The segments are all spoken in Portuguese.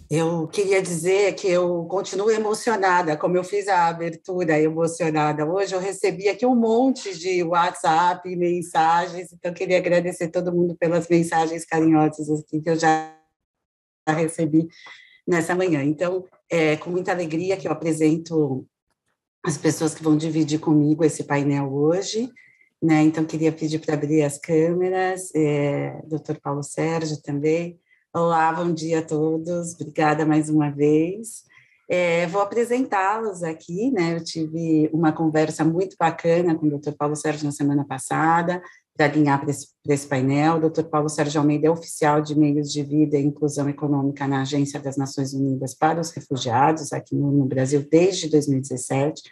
Eu queria dizer que eu continuo emocionada, como eu fiz a abertura emocionada. Hoje eu recebi aqui um monte de WhatsApp, mensagens, então eu queria agradecer todo mundo pelas mensagens carinhosas assim, que eu já recebi nessa manhã. Então, é com muita alegria que eu apresento as pessoas que vão dividir comigo esse painel hoje, né? Então, queria pedir para abrir as câmeras, Dr. Paulo Sérgio também. Olá, bom dia a todos, obrigada mais uma vez. Vou apresentá-los aqui, né? Eu tive uma conversa muito bacana com o Dr. Paulo Sérgio na semana passada, para alinhar para esse painel. O Dr. Paulo Sérgio Almeida é oficial de Meios de Vida e Inclusão Econômica na Agência das Nações Unidas para os Refugiados, aqui no Brasil, desde 2017.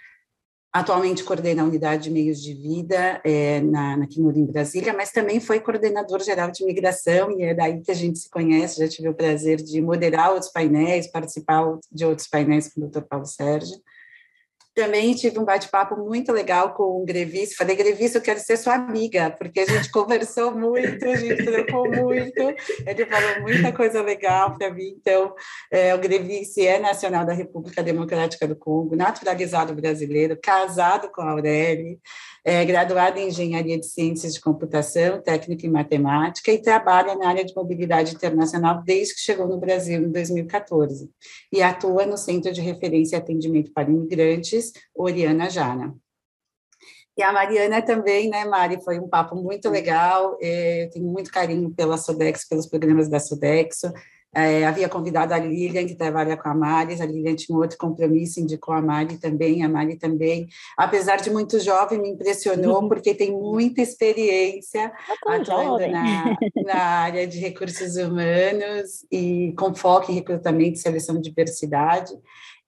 Atualmente coordena a unidade de meios de vida na Quinur, em Brasília, mas também foi coordenador geral de imigração, e é daí que a gente se conhece. Já tive o prazer de moderar outros painéis, participar de outros painéis com o Dr. Paulo Sérgio. Também tive um bate-papo muito legal com o Grevista. Falei, Grevista, eu quero ser sua amiga, porque a gente conversou muito, a gente trocou muito. Ele falou muita coisa legal para mim. Então, o Grevista é nacional da República Democrática do Congo, naturalizado brasileiro, casado com a Aurélia, graduado em Engenharia de Ciências de Computação, técnico em Matemática, e trabalha na área de mobilidade internacional desde que chegou no Brasil em 2014. E atua no Centro de Referência e Atendimento para Imigrantes, Oriana Jara. E a Mariana também, né, Mari? Foi um papo muito legal. Eu tenho muito carinho pela Sodexo, pelos programas da Sodexo. Havia convidado a Lilian, que trabalha com a Mari. A Lilian tinha um outro compromisso, indicou a Mari também. A Mari também, apesar de muito jovem, me impressionou, porque tem muita experiência Não tão atuando jovem. na área de recursos humanos e com foco em recrutamento, seleção e diversidade.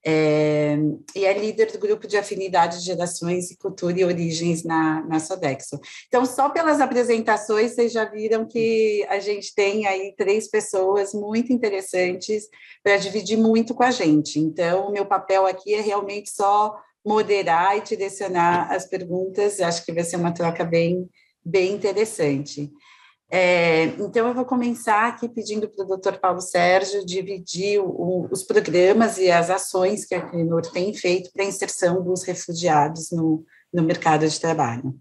E é líder do grupo de afinidade de gerações e cultura e origens na Sodexo. Então, só pelas apresentações, vocês já viram que a gente tem aí 3 pessoas muito interessantes para dividir muito com a gente. Então, o meu papel aqui é realmente só moderar e direcionar as perguntas. Acho que vai ser uma troca bem interessante. Então, eu vou começar aqui pedindo para o doutor Paulo Sérgio dividir os programas e as ações que a Acnur tem feito para a inserção dos refugiados no mercado de trabalho.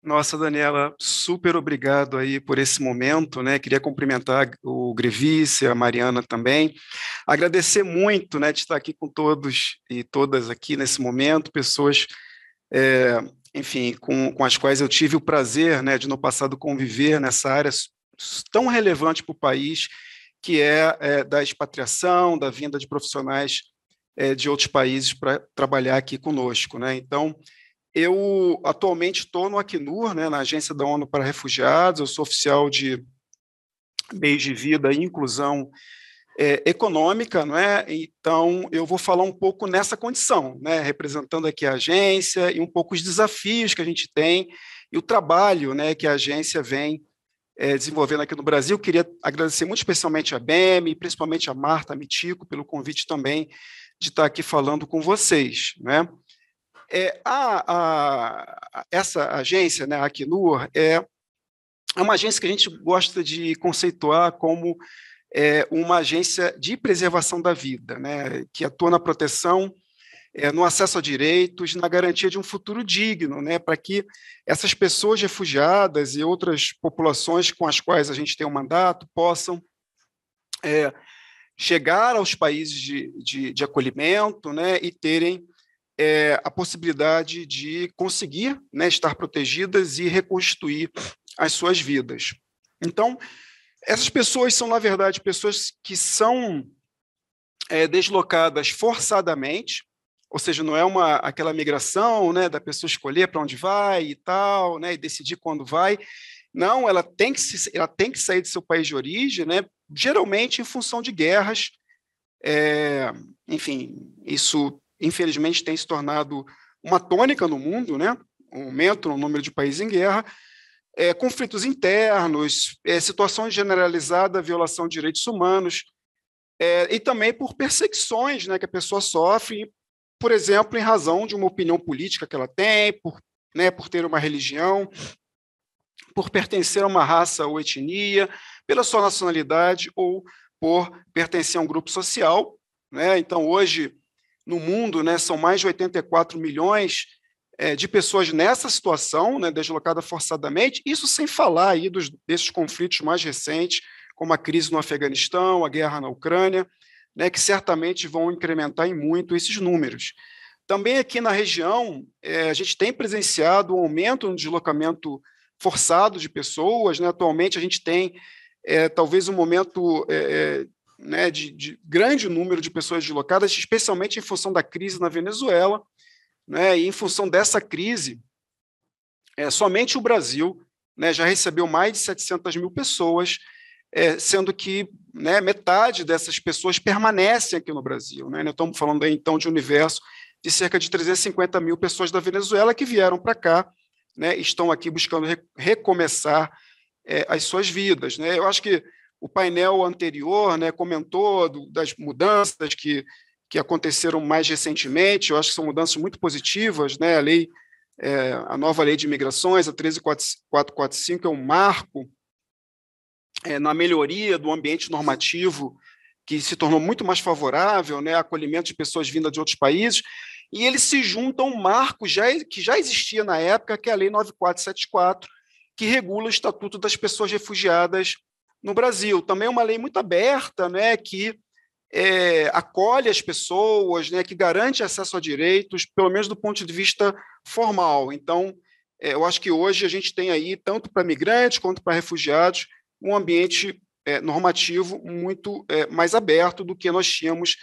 Nossa, Daniela, super obrigado aí por esse momento, né? Queria cumprimentar o Grevice, a Mariana também, agradecer muito, né, de estar aqui com todos e todas aqui nesse momento, pessoas, enfim, com as quais eu tive o prazer, né, de no passado conviver nessa área tão relevante para o país, que é da expatriação, da vinda de profissionais de outros países para trabalhar aqui conosco, né? Então, eu atualmente estou no Acnur, né, na Agência da ONU para Refugiados. Eu sou oficial de meios de vida e inclusão econômica, não é? Então, eu vou falar um pouco nessa condição, né, representando aqui a agência e um pouco os desafios que a gente tem e o trabalho, né, que a agência vem desenvolvendo aqui no Brasil. Queria agradecer muito especialmente a BEM, principalmente a Marta Mitico, pelo convite também de estar aqui falando com vocês, né? Essa agência, né, a Acnur, é uma agência que a gente gosta de conceituar como uma agência de preservação da vida, né, que atua na proteção, no acesso a direitos, na garantia de um futuro digno, né, para que essas pessoas refugiadas e outras populações com as quais a gente tem um mandato possam chegar aos países de acolhimento, né, e terem a possibilidade de conseguir, né, estar protegidas e reconstituir as suas vidas. Então, essas pessoas são, na verdade, pessoas que são deslocadas forçadamente, ou seja, não é aquela migração, né, da pessoa escolher para onde vai e tal, né, e decidir quando vai. Não, ela tem que sair do seu país de origem, né, geralmente em função de guerras. Enfim, isso infelizmente tem se tornado uma tônica no mundo, né? Um aumento no número de países em guerra, conflitos internos, situações generalizadas, violação de direitos humanos, e também por perseguições, né, que a pessoa sofre, por exemplo, em razão de uma opinião política que ela tem, por ter uma religião, por pertencer a uma raça ou etnia, pela sua nacionalidade ou por pertencer a um grupo social, né? Então, hoje, no mundo, né, são mais de 84 milhões de pessoas nessa situação, né, deslocadas forçadamente, isso sem falar aí desses conflitos mais recentes, como a crise no Afeganistão, a guerra na Ucrânia, né, que certamente vão incrementar em muito esses números. Também aqui na região, a gente tem presenciado um aumento no deslocamento forçado de pessoas, né? Atualmente a gente tem talvez um momento né, de grande número de pessoas deslocadas, especialmente em função da crise na Venezuela, né? E em função dessa crise, somente o Brasil, né, já recebeu mais de 700 mil pessoas, sendo que, né, metade dessas pessoas permanecem aqui no Brasil, né? Nós estamos falando aí, então, de um universo de cerca de 350 mil pessoas da Venezuela que vieram para cá, né, estão aqui buscando recomeçar as suas vidas, né? Eu acho que o painel anterior, né, comentou das mudanças que aconteceram mais recentemente. Eu acho que são mudanças muito positivas, né? A nova lei de imigrações, a 13.445, é um marco na melhoria do ambiente normativo, que se tornou muito mais favorável, né, acolhimento de pessoas vindas de outros países, e ele se junta a um marco que já existia na época, que é a Lei 9474, que regula o Estatuto das Pessoas Refugiadas no Brasil. Também é uma lei muito aberta, né, que acolhe as pessoas, né, que garante acesso a direitos, pelo menos do ponto de vista formal. Então, eu acho que hoje a gente tem aí, tanto para migrantes quanto para refugiados, um ambiente normativo muito mais aberto do que nós tínhamos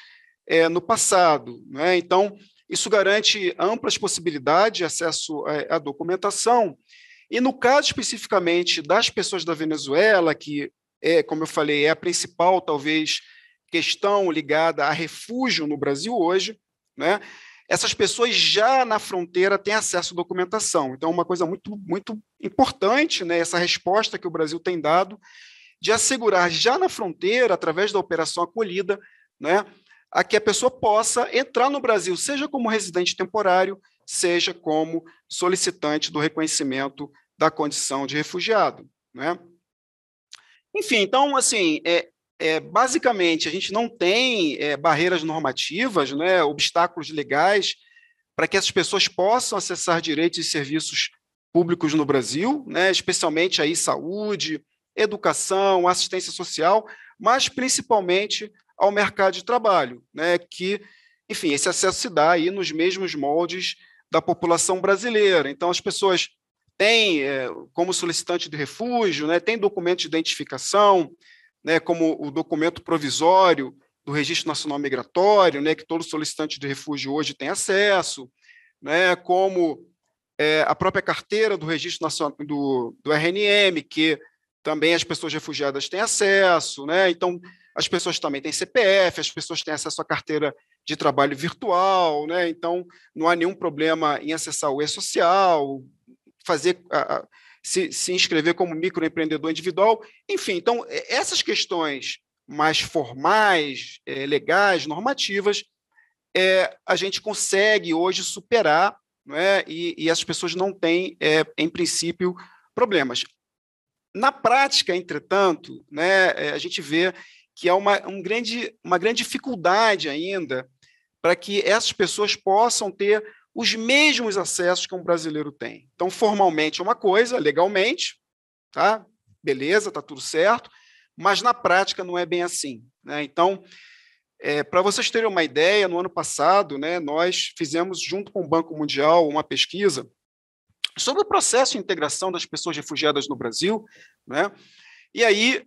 no passado, né? Então, isso garante amplas possibilidades de acesso à documentação. E no caso especificamente das pessoas da Venezuela, que como eu falei, é a principal, talvez, questão ligada a refúgio no Brasil hoje, né? Essas pessoas já na fronteira têm acesso à documentação. Então, uma coisa muito, muito importante, né, essa resposta que o Brasil tem dado de assegurar já na fronteira, através da Operação Acolhida, né, a que a pessoa possa entrar no Brasil, seja como residente temporário, seja como solicitante do reconhecimento da condição de refugiado, né? Enfim, então, assim, basicamente, a gente não tem barreiras normativas, né, obstáculos legais para que essas pessoas possam acessar direitos e serviços públicos no Brasil, né, especialmente aí saúde, educação, assistência social, mas principalmente ao mercado de trabalho, né, que, enfim, esse acesso se dá aí nos mesmos moldes da população brasileira. Então, as pessoas têm, como solicitante de refúgio, né, tem documento de identificação, né, como o documento provisório do Registro Nacional Migratório, né, que todo solicitante de refúgio hoje tem acesso, né, como a própria carteira do Registro Nacional do RNM, que também as pessoas refugiadas têm acesso, né? Então, as pessoas também têm CPF, as pessoas têm acesso à carteira de trabalho virtual, né? Então, não há nenhum problema em acessar o e-social, se inscrever como microempreendedor individual, enfim. Então, essas questões mais formais, legais, normativas, a gente consegue hoje superar, não é? E as pessoas não têm, em princípio, problemas. Na prática, entretanto, né, a gente vê que há uma grande dificuldade ainda para que essas pessoas possam ter os mesmos acessos que um brasileiro tem. Então, formalmente é uma coisa, legalmente, tá? Beleza, está tudo certo, mas na prática não é bem assim, né? Então, para vocês terem uma ideia, no ano passado, né, nós fizemos, junto com o Banco Mundial, uma pesquisa sobre o processo de integração das pessoas refugiadas no Brasil, né? E aí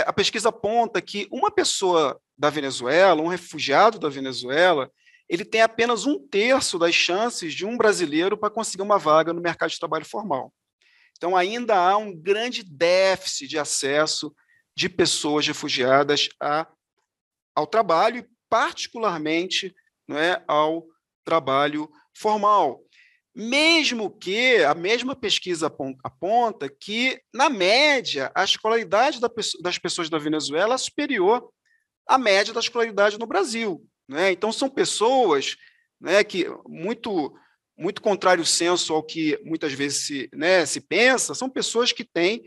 a pesquisa aponta que uma pessoa da Venezuela, um refugiado da Venezuela, ele tem apenas 1/3 das chances de um brasileiro para conseguir uma vaga no mercado de trabalho formal. Então, ainda há um grande déficit de acesso de pessoas refugiadas ao trabalho, particularmente, não é, ao trabalho formal. Mesmo que a mesma pesquisa aponta que, na média, a escolaridade das pessoas da Venezuela é superior à média da escolaridade no Brasil, né? Então, são pessoas, né, que, muito contrário ao senso ao que muitas vezes se pensa, são pessoas que têm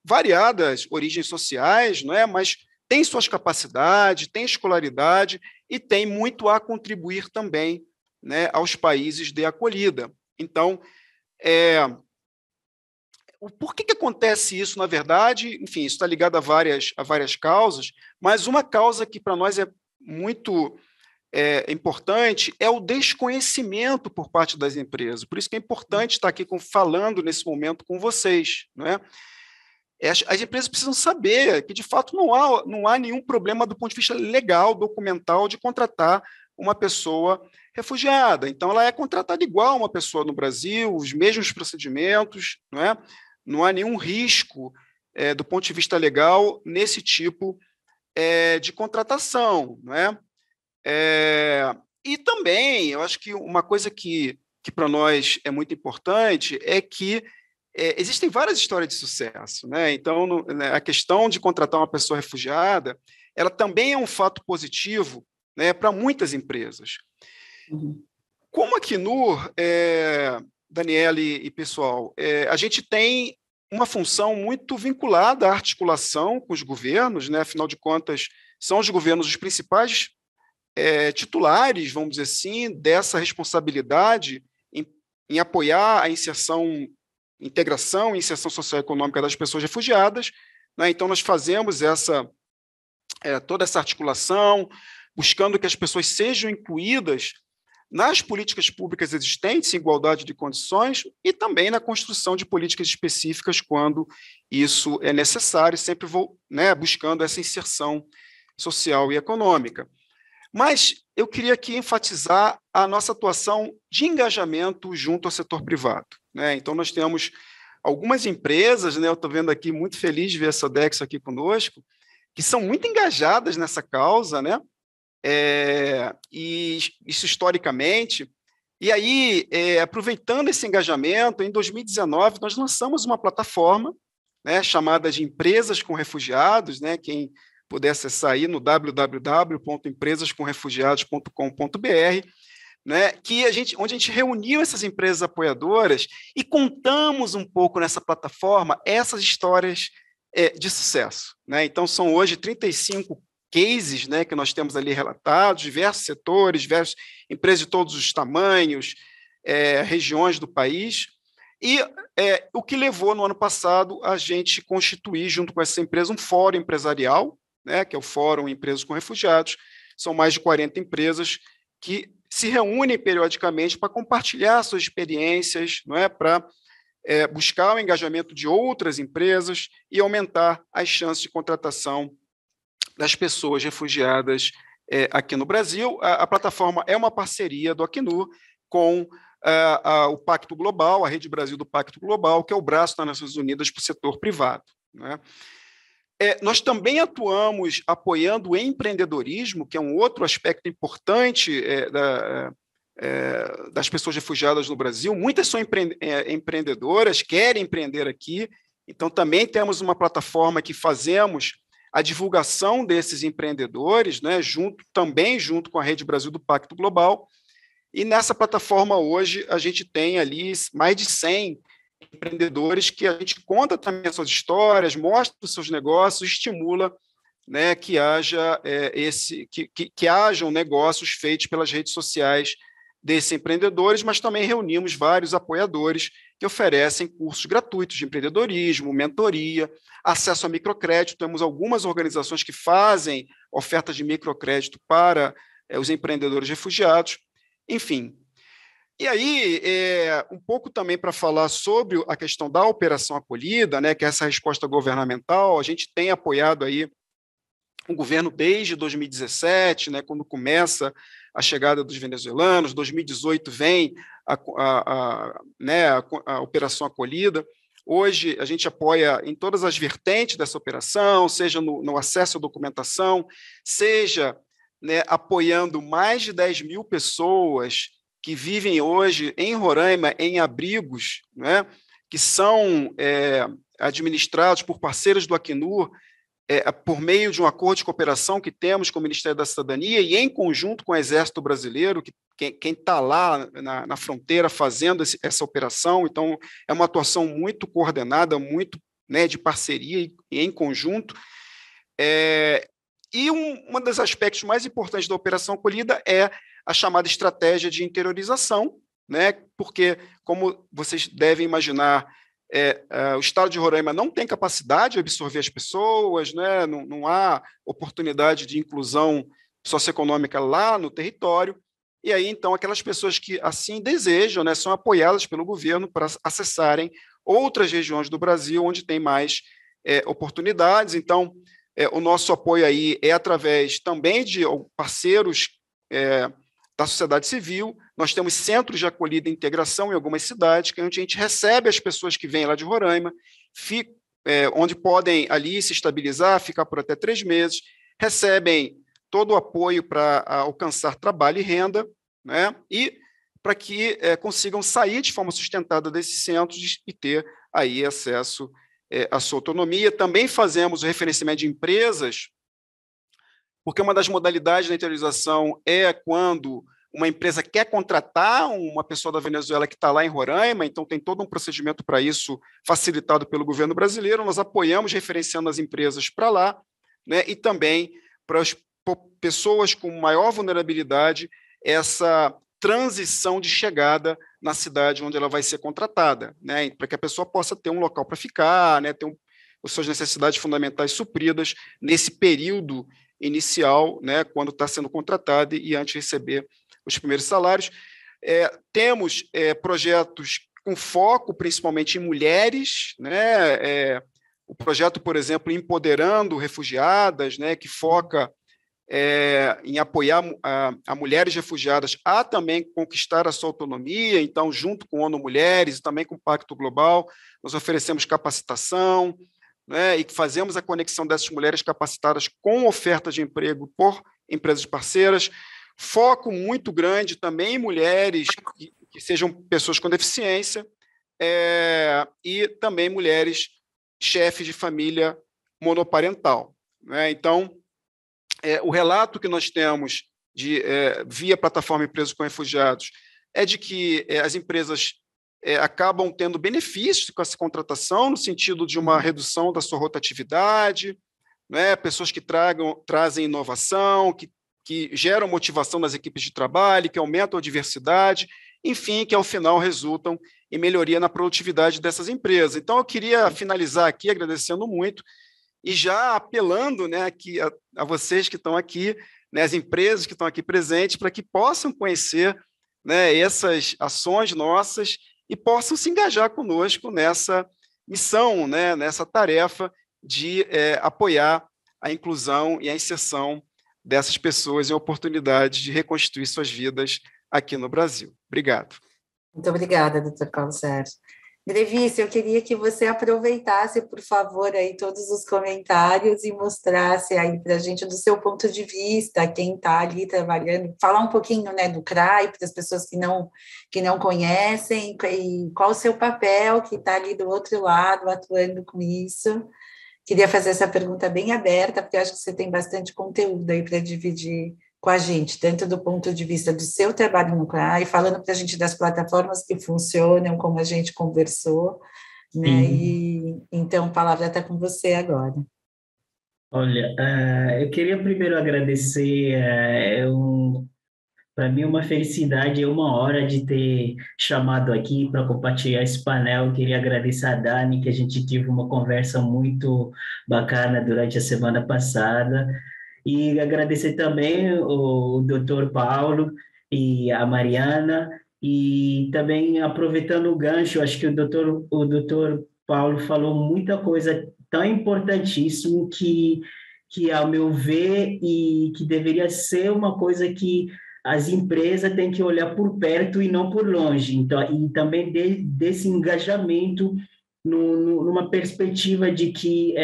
variadas origens sociais, não é? Mas tem suas capacidades, tem escolaridade e tem muito a contribuir também, né, aos países de acolhida. Então, por que acontece isso, na verdade? Enfim, isso está ligado a várias causas, mas uma causa que para nós é muito importante é o desconhecimento por parte das empresas. Por isso que é importante estar aqui falando nesse momento com vocês, né? As empresas precisam saber que, de fato, não há nenhum problema do ponto de vista legal, documental, de contratar uma pessoa refugiada. Então, ela é contratada igual a uma pessoa no Brasil, os mesmos procedimentos, não é? Não há nenhum risco, do ponto de vista legal, nesse tipo de contratação, não é? E também, eu acho que uma coisa que para nós é muito importante é que existem várias histórias de sucesso, né? Então, a questão de contratar uma pessoa refugiada, ela também é um fato positivo, né, para muitas empresas. Uhum. Como a Acnur, Daniele e pessoal, a gente tem uma função muito vinculada à articulação com os governos, né? Afinal de contas, são os governos os principais titulares, vamos dizer assim, dessa responsabilidade em apoiar a integração e inserção socioeconômica das pessoas refugiadas, né? Então, nós fazemos toda essa articulação, buscando que as pessoas sejam incluídas nas políticas públicas existentes, em igualdade de condições, e também na construção de políticas específicas quando isso é necessário, sempre buscando essa inserção social e econômica. Mas eu queria aqui enfatizar a nossa atuação de engajamento junto ao setor privado, né? Então, nós temos algumas empresas, né? Eu estou vendo aqui, muito feliz de ver a Sodexo aqui conosco, que são muito engajadas nessa causa, né? E isso historicamente. E aí, aproveitando esse engajamento, em 2019, nós lançamos uma plataforma, né, chamada de Empresas com Refugiados, né? Quem puder acessar aí no www.empresascomrefugiados.com.br, né, onde a gente reuniu essas empresas apoiadoras e contamos um pouco nessa plataforma essas histórias de sucesso, né? Então, são hoje 35 cases, né, que nós temos ali relatados, diversos setores, diversas empresas de todos os tamanhos, regiões do país, e o que levou, no ano passado, a gente constituir, junto com essa empresa, um fórum empresarial, né, que é o Fórum Empresas com Refugiados. São mais de 40 empresas que se reúnem periodicamente para compartilhar suas experiências, não é, para buscar o engajamento de outras empresas e aumentar as chances de contratação das pessoas refugiadas aqui no Brasil. A plataforma é uma parceria do Acnur com o Pacto Global, a Rede Brasil do Pacto Global, que é o braço das Nações Unidas para o setor privado, né? Nós também atuamos apoiando o empreendedorismo, que é um outro aspecto importante das pessoas refugiadas no Brasil. Muitas são empreendedoras, querem empreender aqui, então também temos uma plataforma que fazemos a divulgação desses empreendedores, né, junto com a Rede Brasil do Pacto Global, e nessa plataforma hoje a gente tem ali mais de 100 empreendedores que a gente conta também as suas histórias, mostra os seus negócios, estimula, né, que hajam negócios feitos pelas redes sociais desses empreendedores, mas também reunimos vários apoiadores que oferecem cursos gratuitos de empreendedorismo, mentoria, acesso a microcrédito. Temos algumas organizações que fazem ofertas de microcrédito para os empreendedores refugiados, enfim. E aí, um pouco também para falar sobre a questão da Operação Acolhida, né, que é essa resposta governamental. A gente tem apoiado aí o governo desde 2017, né, quando começa a chegada dos venezuelanos. 2018 vem a Operação Acolhida. Hoje, a gente apoia em todas as vertentes dessa operação, seja no acesso à documentação, seja, né, apoiando mais de 10 mil pessoas que vivem hoje em Roraima em abrigos, né, que são administrados por parceiros do Acnur, por meio de um acordo de cooperação que temos com o Ministério da Cidadania e em conjunto com o Exército Brasileiro, quem está lá na fronteira fazendo essa operação. Então, é uma atuação muito coordenada, muito, né, de parceria e em conjunto. E um dos aspectos mais importantes da Operação Acolhida é a chamada estratégia de interiorização, né? Porque, como vocês devem imaginar, o Estado de Roraima não tem capacidade de absorver as pessoas, né? Não há oportunidade de inclusão socioeconômica lá no território, e aí, então, aquelas pessoas que assim desejam, né, são apoiadas pelo governo para acessarem outras regiões do Brasil onde tem mais oportunidades. Então, o nosso apoio aí é através também de parceiros da sociedade civil. Nós temos centros de acolhida e integração em algumas cidades, que onde a gente recebe as pessoas que vêm lá de Roraima, onde podem ali se estabilizar, ficar por até 3 meses, recebem todo o apoio para alcançar trabalho e renda, né? E para que consigam sair de forma sustentada desses centros e ter aí acesso à sua autonomia. Também fazemos o referenciamento de empresas, porque uma das modalidades da interiorização é quando uma empresa quer contratar uma pessoa da Venezuela que está lá em Roraima, então tem todo um procedimento para isso facilitado pelo governo brasileiro. Nós apoiamos referenciando as empresas para lá, né? E também para as pessoas com maior vulnerabilidade, essa transição de chegada na cidade onde ela vai ser contratada, né? Para que a pessoa possa ter um local para ficar, né? Ter as suas necessidades fundamentais supridas nesse período inicial, né? Quando está sendo contratada e antes de receber os primeiros salários. Temos projetos com foco principalmente em mulheres, né? O projeto, por exemplo, Empoderando Refugiadas, né? Que foca em apoiar a mulheres refugiadas a também conquistar a sua autonomia. Então, junto com a ONU Mulheres e também com o Pacto Global, nós oferecemos capacitação, né, e fazemos a conexão dessas mulheres capacitadas com oferta de emprego por empresas parceiras. Foco muito grande também em mulheres que sejam pessoas com deficiência, e também mulheres chefes de família monoparental, né? Então, o relato que nós temos via plataforma Empresas com Refugiados é de que as empresas acabam tendo benefícios com essa contratação, no sentido de uma redução da sua rotatividade, né? Pessoas que trazem inovação, que geram motivação nas equipes de trabalho, que aumentam a diversidade, enfim, que ao final resultam em melhoria na produtividade dessas empresas. Então, eu queria finalizar aqui agradecendo muito e já apelando, né, aqui a vocês que estão aqui, né, as empresas que estão aqui presentes, para que possam conhecer, né, essas ações nossas e possam se engajar conosco nessa missão, né, nessa tarefa de apoiar a inclusão e a inserção dessas pessoas em oportunidade de reconstruir suas vidas aqui no Brasil. Obrigado. Muito obrigada, doutor Paulo Sérgio. Grevício, eu queria que você aproveitasse, por favor, aí todos os comentários e mostrasse aí para a gente do seu ponto de vista, quem está ali trabalhando, falar um pouquinho, né, do CRAI, para as pessoas que não conhecem, e qual o seu papel que está ali do outro lado, atuando com isso. Queria fazer essa pergunta bem aberta, porque eu acho que você tem bastante conteúdo aí para dividir com a gente, tanto do ponto de vista do seu trabalho no CRAI, falando para a gente das plataformas que funcionam, como a gente conversou, né? E então a palavra está com você agora. Olha, eu queria primeiro agradecer, para mim é uma felicidade, é uma hora de ter chamado aqui para compartilhar esse painel. Eu queria agradecer a Dani, que a gente teve uma conversa muito bacana durante a semana passada, e agradecer também o Dr. Paulo e a Mariana, e também aproveitando o gancho, acho que o doutor Paulo falou muita coisa tão importantíssimo que, ao meu ver, e que deveria ser uma coisa que as empresas têm que olhar por perto e não por longe. Então, e também desse engajamento numa perspectiva de que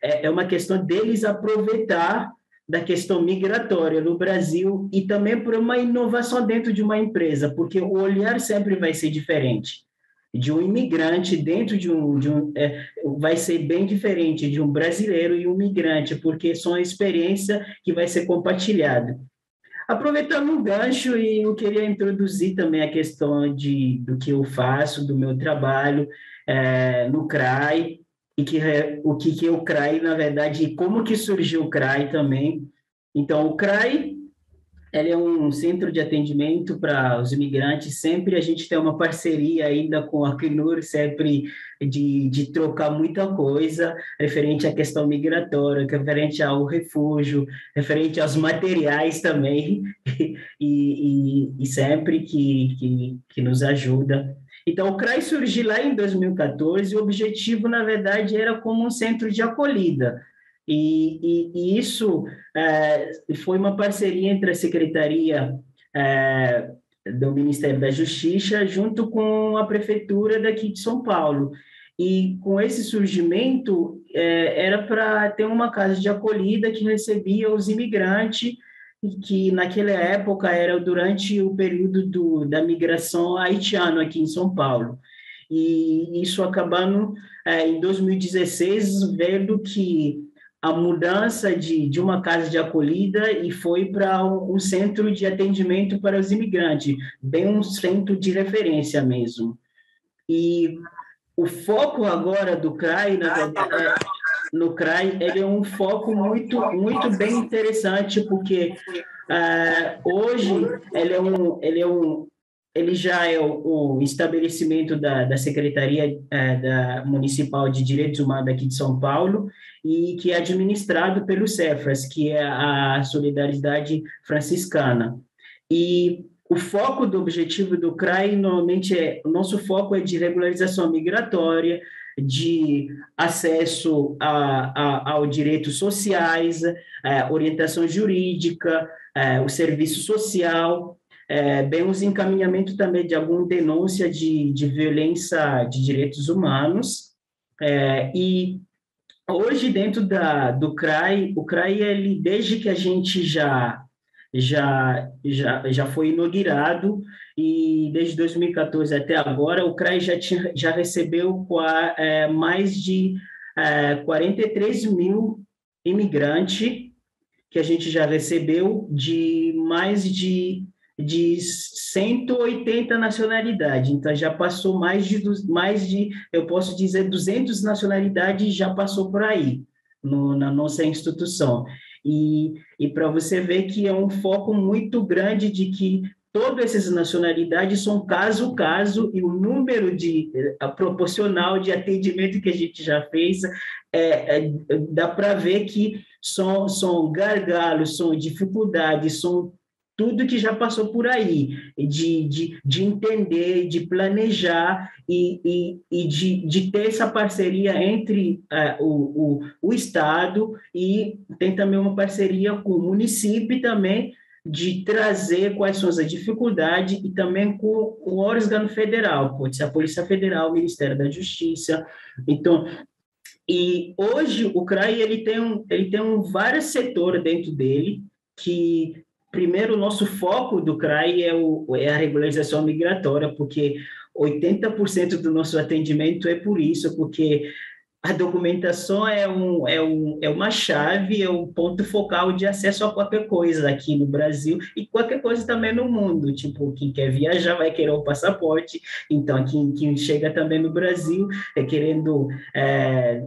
é uma questão deles aproveitar da questão migratória no Brasil e também por uma inovação dentro de uma empresa, porque o olhar sempre vai ser diferente. De um imigrante dentro vai ser bem diferente de um brasileiro e um migrante, porque são experiência que vai ser compartilhada. Aproveitando o gancho, eu queria introduzir também a questão do que eu faço, do meu trabalho no CRAI. o que é o CRAI, na verdade, e como que surgiu o CRAI também. Então, o CRAI, ele é um centro de atendimento para os imigrantes. Sempre a gente tem uma parceria ainda com a Acnur, sempre de trocar muita coisa referente à questão migratória, referente ao refúgio, referente aos materiais também, e sempre que nos ajuda. Então, o CRAI surgiu lá em 2014, e o objetivo, na verdade, era como um centro de acolhida. E isso foi uma parceria entre a Secretaria do Ministério da Justiça junto com a Prefeitura daqui de São Paulo. E com esse surgimento, era para ter uma casa de acolhida que recebia os imigrantes, que naquela época era durante o período da migração haitiana aqui em São Paulo. E isso acabando, em 2016, vendo que a mudança de uma casa de acolhida e foi para um centro de atendimento para os imigrantes, bem um centro de referência mesmo. E o foco agora do CRAI, no CRAI, ele é um foco muito, muito bem interessante, porque hoje ele já é o estabelecimento da Secretaria Municipal de Direitos Humanos aqui de São Paulo, e que é administrado pelo Cefras, que é a Solidariedade Franciscana. E o foco do objetivo do CRAI, normalmente, o nosso foco é de regularização migratória, de acesso ao direitos sociais, orientação jurídica, o serviço social, bem os encaminhamentos também de alguma denúncia de violência de direitos humanos. E hoje, dentro do CRAI, o CRAI, ele, desde que a gente já foi inaugurado, e desde 2014 até agora, o CRAI já recebeu mais de 43 mil imigrantes, que a gente já recebeu de mais de 180 nacionalidades. Então, já passou mais de, eu posso dizer, 200 nacionalidades já passou por aí, na nossa instituição. E para você ver que é um foco muito grande de que todas essas nacionalidades são caso a caso, e o número proporcional de atendimento que a gente já fez, dá para ver que são gargalos, são dificuldades, são tudo que já passou por aí, de entender, de planejar e de ter essa parceria entre o Estado, e tem também uma parceria com o município também, de trazer quais são as dificuldades, e também com o órgão federal, pode ser a Polícia Federal, o Ministério da Justiça. Então, e hoje o CRAI ele tem vários setores dentro dele, que primeiro, o nosso foco do CRAI é a regularização migratória, porque 80% do nosso atendimento é por isso, porque a documentação é uma chave, é um ponto focal de acesso a qualquer coisa aqui no Brasil, e qualquer coisa também no mundo. Tipo, quem quer viajar vai querer o passaporte, então quem chega também no Brasil querendo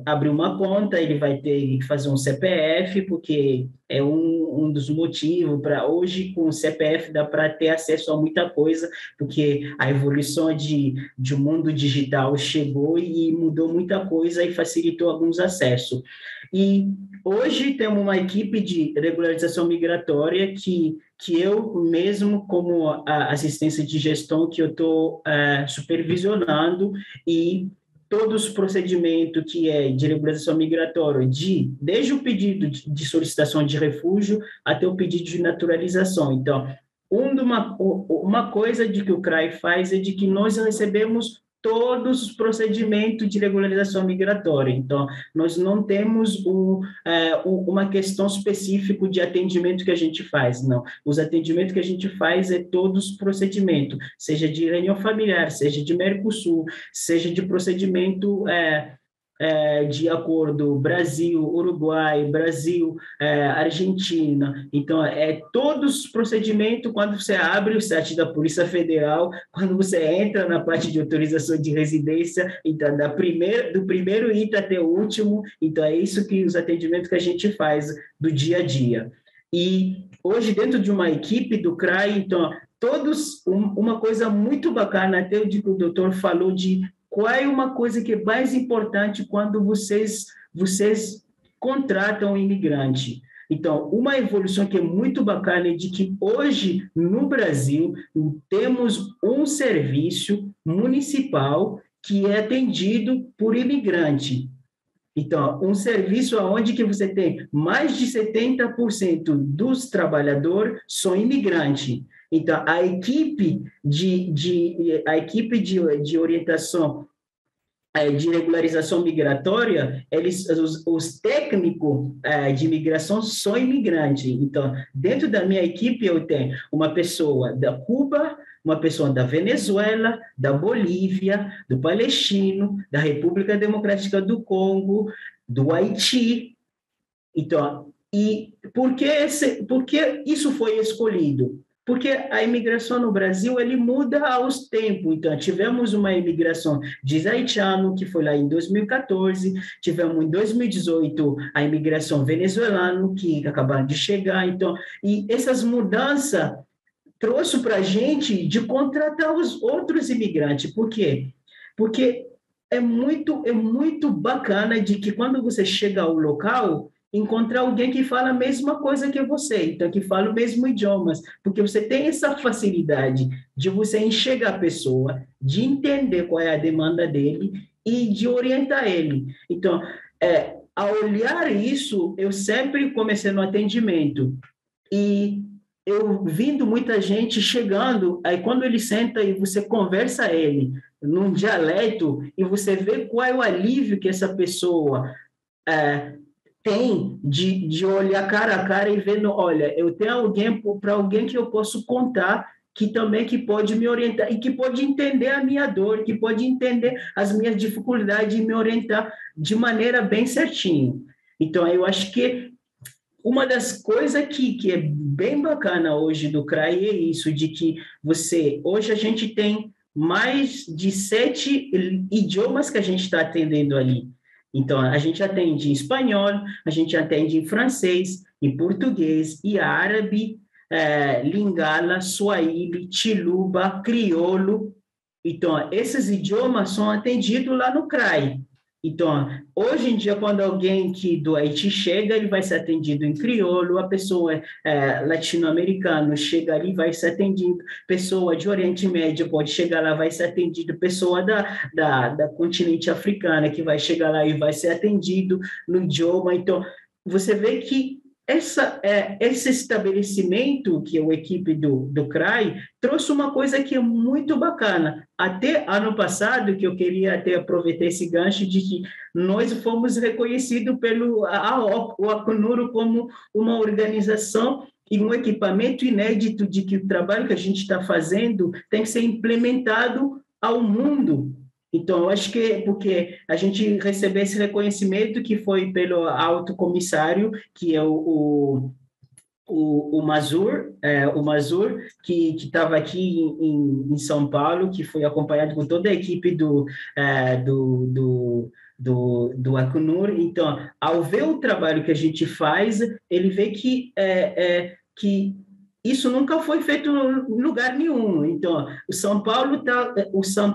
abrir uma conta, ele vai ter que fazer um CPF, porque é um dos motivos para hoje, com o CPF dá para ter acesso a muita coisa, porque a evolução de um mundo digital chegou e mudou muita coisa e facilitou alguns acessos. E hoje temos uma equipe de regularização migratória que eu mesmo, como a assistência de gestão, que eu estou supervisionando, e todos os procedimentos que é de regularização migratória, desde o pedido de solicitação de refúgio até o pedido de naturalização. Então, uma coisa de que o CRAI faz é de que nós recebemos todos os procedimentos de regularização migratória. Então, nós não temos uma questão específica de atendimento que a gente faz, não. Os atendimentos que a gente faz é todos os procedimentos, seja de reunião familiar, seja de Mercosul, seja de procedimento de acordo Brasil, Uruguai, Brasil, Argentina. Então, todos os procedimentos, quando você abre o site da Polícia Federal, quando você entra na parte de autorização de residência, então, do primeiro item até o último, então é isso que os atendimentos que a gente faz do dia a dia. E hoje, dentro de uma equipe do CRAI, então, uma coisa muito bacana, até o que o doutor falou de qual é uma coisa que é mais importante quando vocês contratam um imigrante. Então, uma evolução que é muito bacana é de que hoje, no Brasil, temos um serviço municipal que é atendido por imigrante. Então, um serviço onde que você tem mais de 70% dos trabalhadores são imigrantes. Então, a equipe de orientação de regularização migratória, os técnicos de imigração são imigrantes. Então, dentro da minha equipe, eu tenho uma pessoa da Cuba, uma pessoa da Venezuela, da Bolívia, do Palestino, da República Democrática do Congo, do Haiti. Então, e por que isso foi escolhido? Porque a imigração no Brasil, ele muda aos tempos. Então, tivemos uma imigração de haitiano, que foi lá em 2014, tivemos em 2018 a imigração venezuelana, que acabaram de chegar. Então, e essas mudanças trouxe para a gente de contratar os outros imigrantes. Por quê? Porque é muito bacana de que quando você chega ao local, encontrar alguém que fala a mesma coisa que você, então que fala o mesmo idioma, porque você tem essa facilidade de você enxergar a pessoa, de entender qual é a demanda dele e de orientar ele. Então, ao olhar isso, eu sempre comecei no atendimento e eu vindo muita gente chegando, aí quando ele senta e você conversa ele num dialeto e você vê qual é o alívio que essa pessoa tem de olhar cara a cara e vendo, olha, eu tenho alguém que eu posso contar que pode me orientar e que pode entender a minha dor, que pode entender as minhas dificuldades e me orientar de maneira bem certinha. Então, eu acho que uma das coisas que é bem bacana hoje do CRAI é isso, de que hoje a gente tem mais de 7 idiomas que a gente está atendendo ali. Então, a gente atende em espanhol, a gente atende em francês, em português, e árabe, lingala, swahili, chiluba, crioulo. Então, esses idiomas são atendidos lá no CRAI. Então, hoje em dia, quando alguém do Haiti chega, ele vai ser atendido em crioulo, a pessoa latino-americana chega ali, vai ser atendido, pessoa de Oriente Médio pode chegar lá, vai ser atendido, pessoa da continente africana que vai chegar lá e vai ser atendido no idioma. Então, você vê que esse estabelecimento, que é a equipe do CRAI, trouxe uma coisa que é muito bacana. Até ano passado, que eu queria até aproveitar esse gancho de que nós fomos reconhecidos pelo o Acnur como uma organização e um equipamento inédito de que o trabalho que a gente está fazendo tem que ser implementado ao mundo. Então, eu acho que porque a gente recebeu esse reconhecimento que foi pelo alto comissário, que é o Mazur, que estava aqui em São Paulo, que foi acompanhado com toda a equipe do Acnur. Então, ao ver o trabalho que a gente faz, ele vê que isso nunca foi feito em lugar nenhum. Então, o São Paulo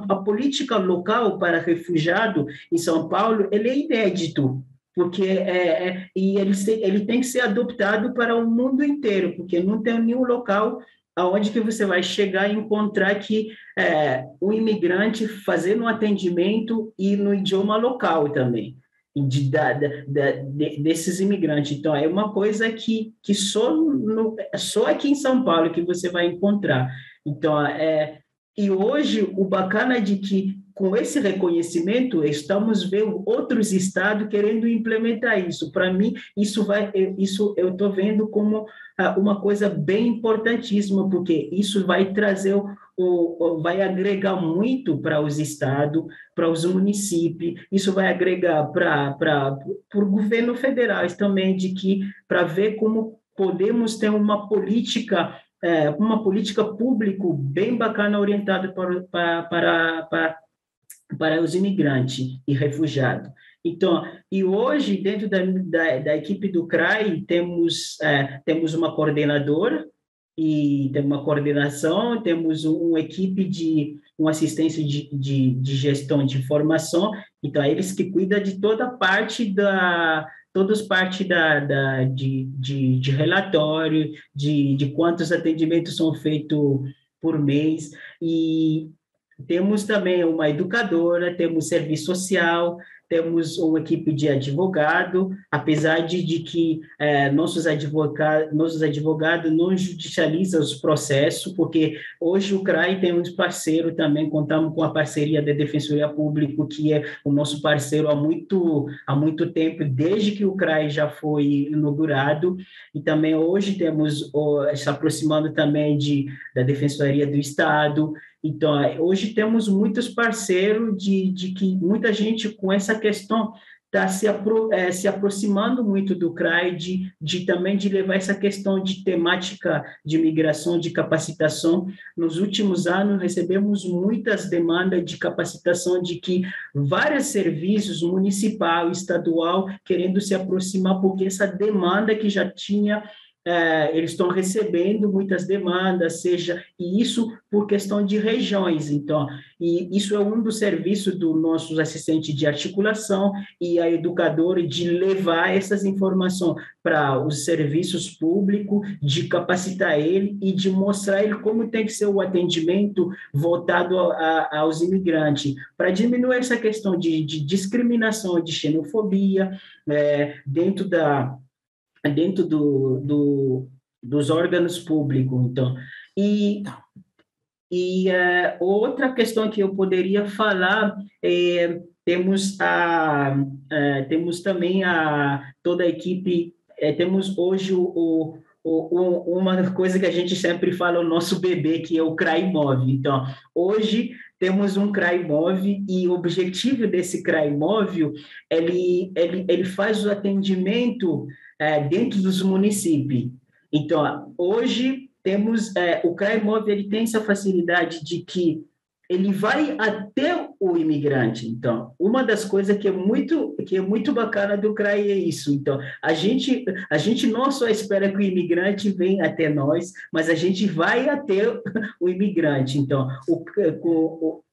a política local para refugiado em São Paulo, ele é inédito, porque e ele tem que ser adoptado para o mundo inteiro, porque não tem nenhum local aonde que você vai chegar e encontrar que um imigrante fazendo um atendimento e no idioma local também. Desses imigrantes. Então, é uma coisa que só aqui em São Paulo que você vai encontrar. Então, e hoje, o bacana é de que, com esse reconhecimento, estamos vendo outros estados querendo implementar isso. Para mim, isso eu estou vendo como uma coisa bem importantíssima, porque isso vai trazer vai agregar muito para os estados, para os municípios, isso vai agregar para o governo federal também, de que para ver como podemos ter uma política pública bem bacana orientada para os imigrantes e refugiados. Então, e hoje, dentro da equipe do CRAI, temos uma coordenadora, e temos uma coordenação, temos uma equipe uma assistência de gestão de informação, então, é eles que cuidam de todas parte de relatório, de quantos atendimentos são feitos por mês, e temos também uma educadora, temos serviço social, temos uma equipe de advogado, apesar de que nossos advogados não judicializam os processos, porque hoje o CRAI tem um parceiro também, contamos com a parceria da Defensoria Pública, que é o nosso parceiro há muito tempo, desde que o CRAI já foi inaugurado, e também hoje se aproximando também da Defensoria do Estado. Então, hoje temos muitos parceiros de que muita gente com essa questão está se aproximando muito do CRAI, também de levar essa questão de temática de migração, de capacitação. Nos últimos anos, recebemos muitas demandas de capacitação, de que vários serviços, municipal, estadual, querendo se aproximar, porque essa demanda que já tinha, eles estão recebendo muitas demandas, e isso por questão de regiões. Então, e isso é um dos serviços do nossos assistentes de articulação e a educadora, de levar essas informações para os serviços públicos, de capacitar ele e de mostrar ele como tem que ser o atendimento voltado aos imigrantes, para diminuir essa questão de discriminação, de xenofobia, dentro dos órgãos públicos. Então, outra questão que eu poderia falar temos também toda a equipe, temos hoje uma coisa que a gente sempre fala, o nosso bebê, que é o CRAI Move. Então, hoje temos um CRAI Move, e o objetivo desse CRAI Move, ele faz o atendimento dentro dos municípios. Então, hoje temos o CRAI Move, ele tem essa facilidade de que ele vai até o imigrante. Então, uma das coisas que é muito bacana do CRAI é isso. Então, a gente não só espera que o imigrante venha até nós, mas a gente vai até o imigrante. Então,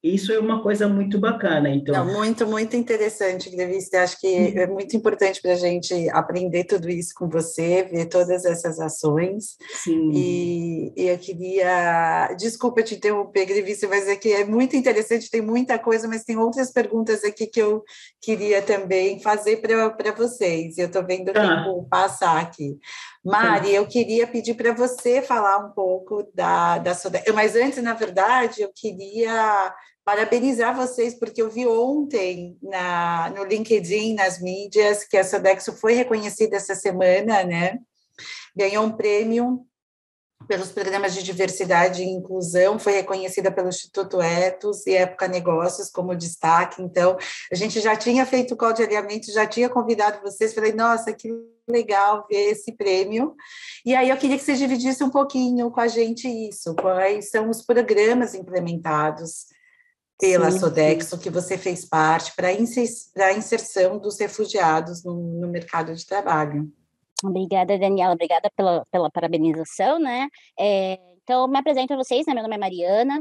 isso é uma coisa muito bacana. Então, não, muito, muito interessante, Grevista. Acho que é muito importante para a gente aprender tudo isso com você, ver todas essas ações. Sim. E eu queria... Desculpa te interromper, Grevista, mas é que é muito interessante, tem muita coisa, mas tem outras perguntas aqui que eu queria também fazer para vocês. Eu estou vendo o tempo passar aqui. Mari, eu queria pedir para você falar um pouco da Sodexo, mas antes, na verdade, eu queria parabenizar vocês, porque eu vi ontem no LinkedIn, nas mídias, que a Sodexo foi reconhecida essa semana, né? Ganhou um prêmio pelos programas de diversidade e inclusão, foi reconhecida pelo Instituto Etos e Época Negócios como destaque. Então, a gente já tinha feito o call de alinhamento, já tinha convidado vocês, falei, nossa, que legal ver esse prêmio. E aí eu queria que vocês dividissem um pouquinho com a gente isso, quais são os programas implementados pela Sodexo, que você fez parte, para a inserção dos refugiados no mercado de trabalho. Obrigada, Daniela, obrigada pela parabenização, né? Então, me apresento a vocês, né? Meu nome é Mariana,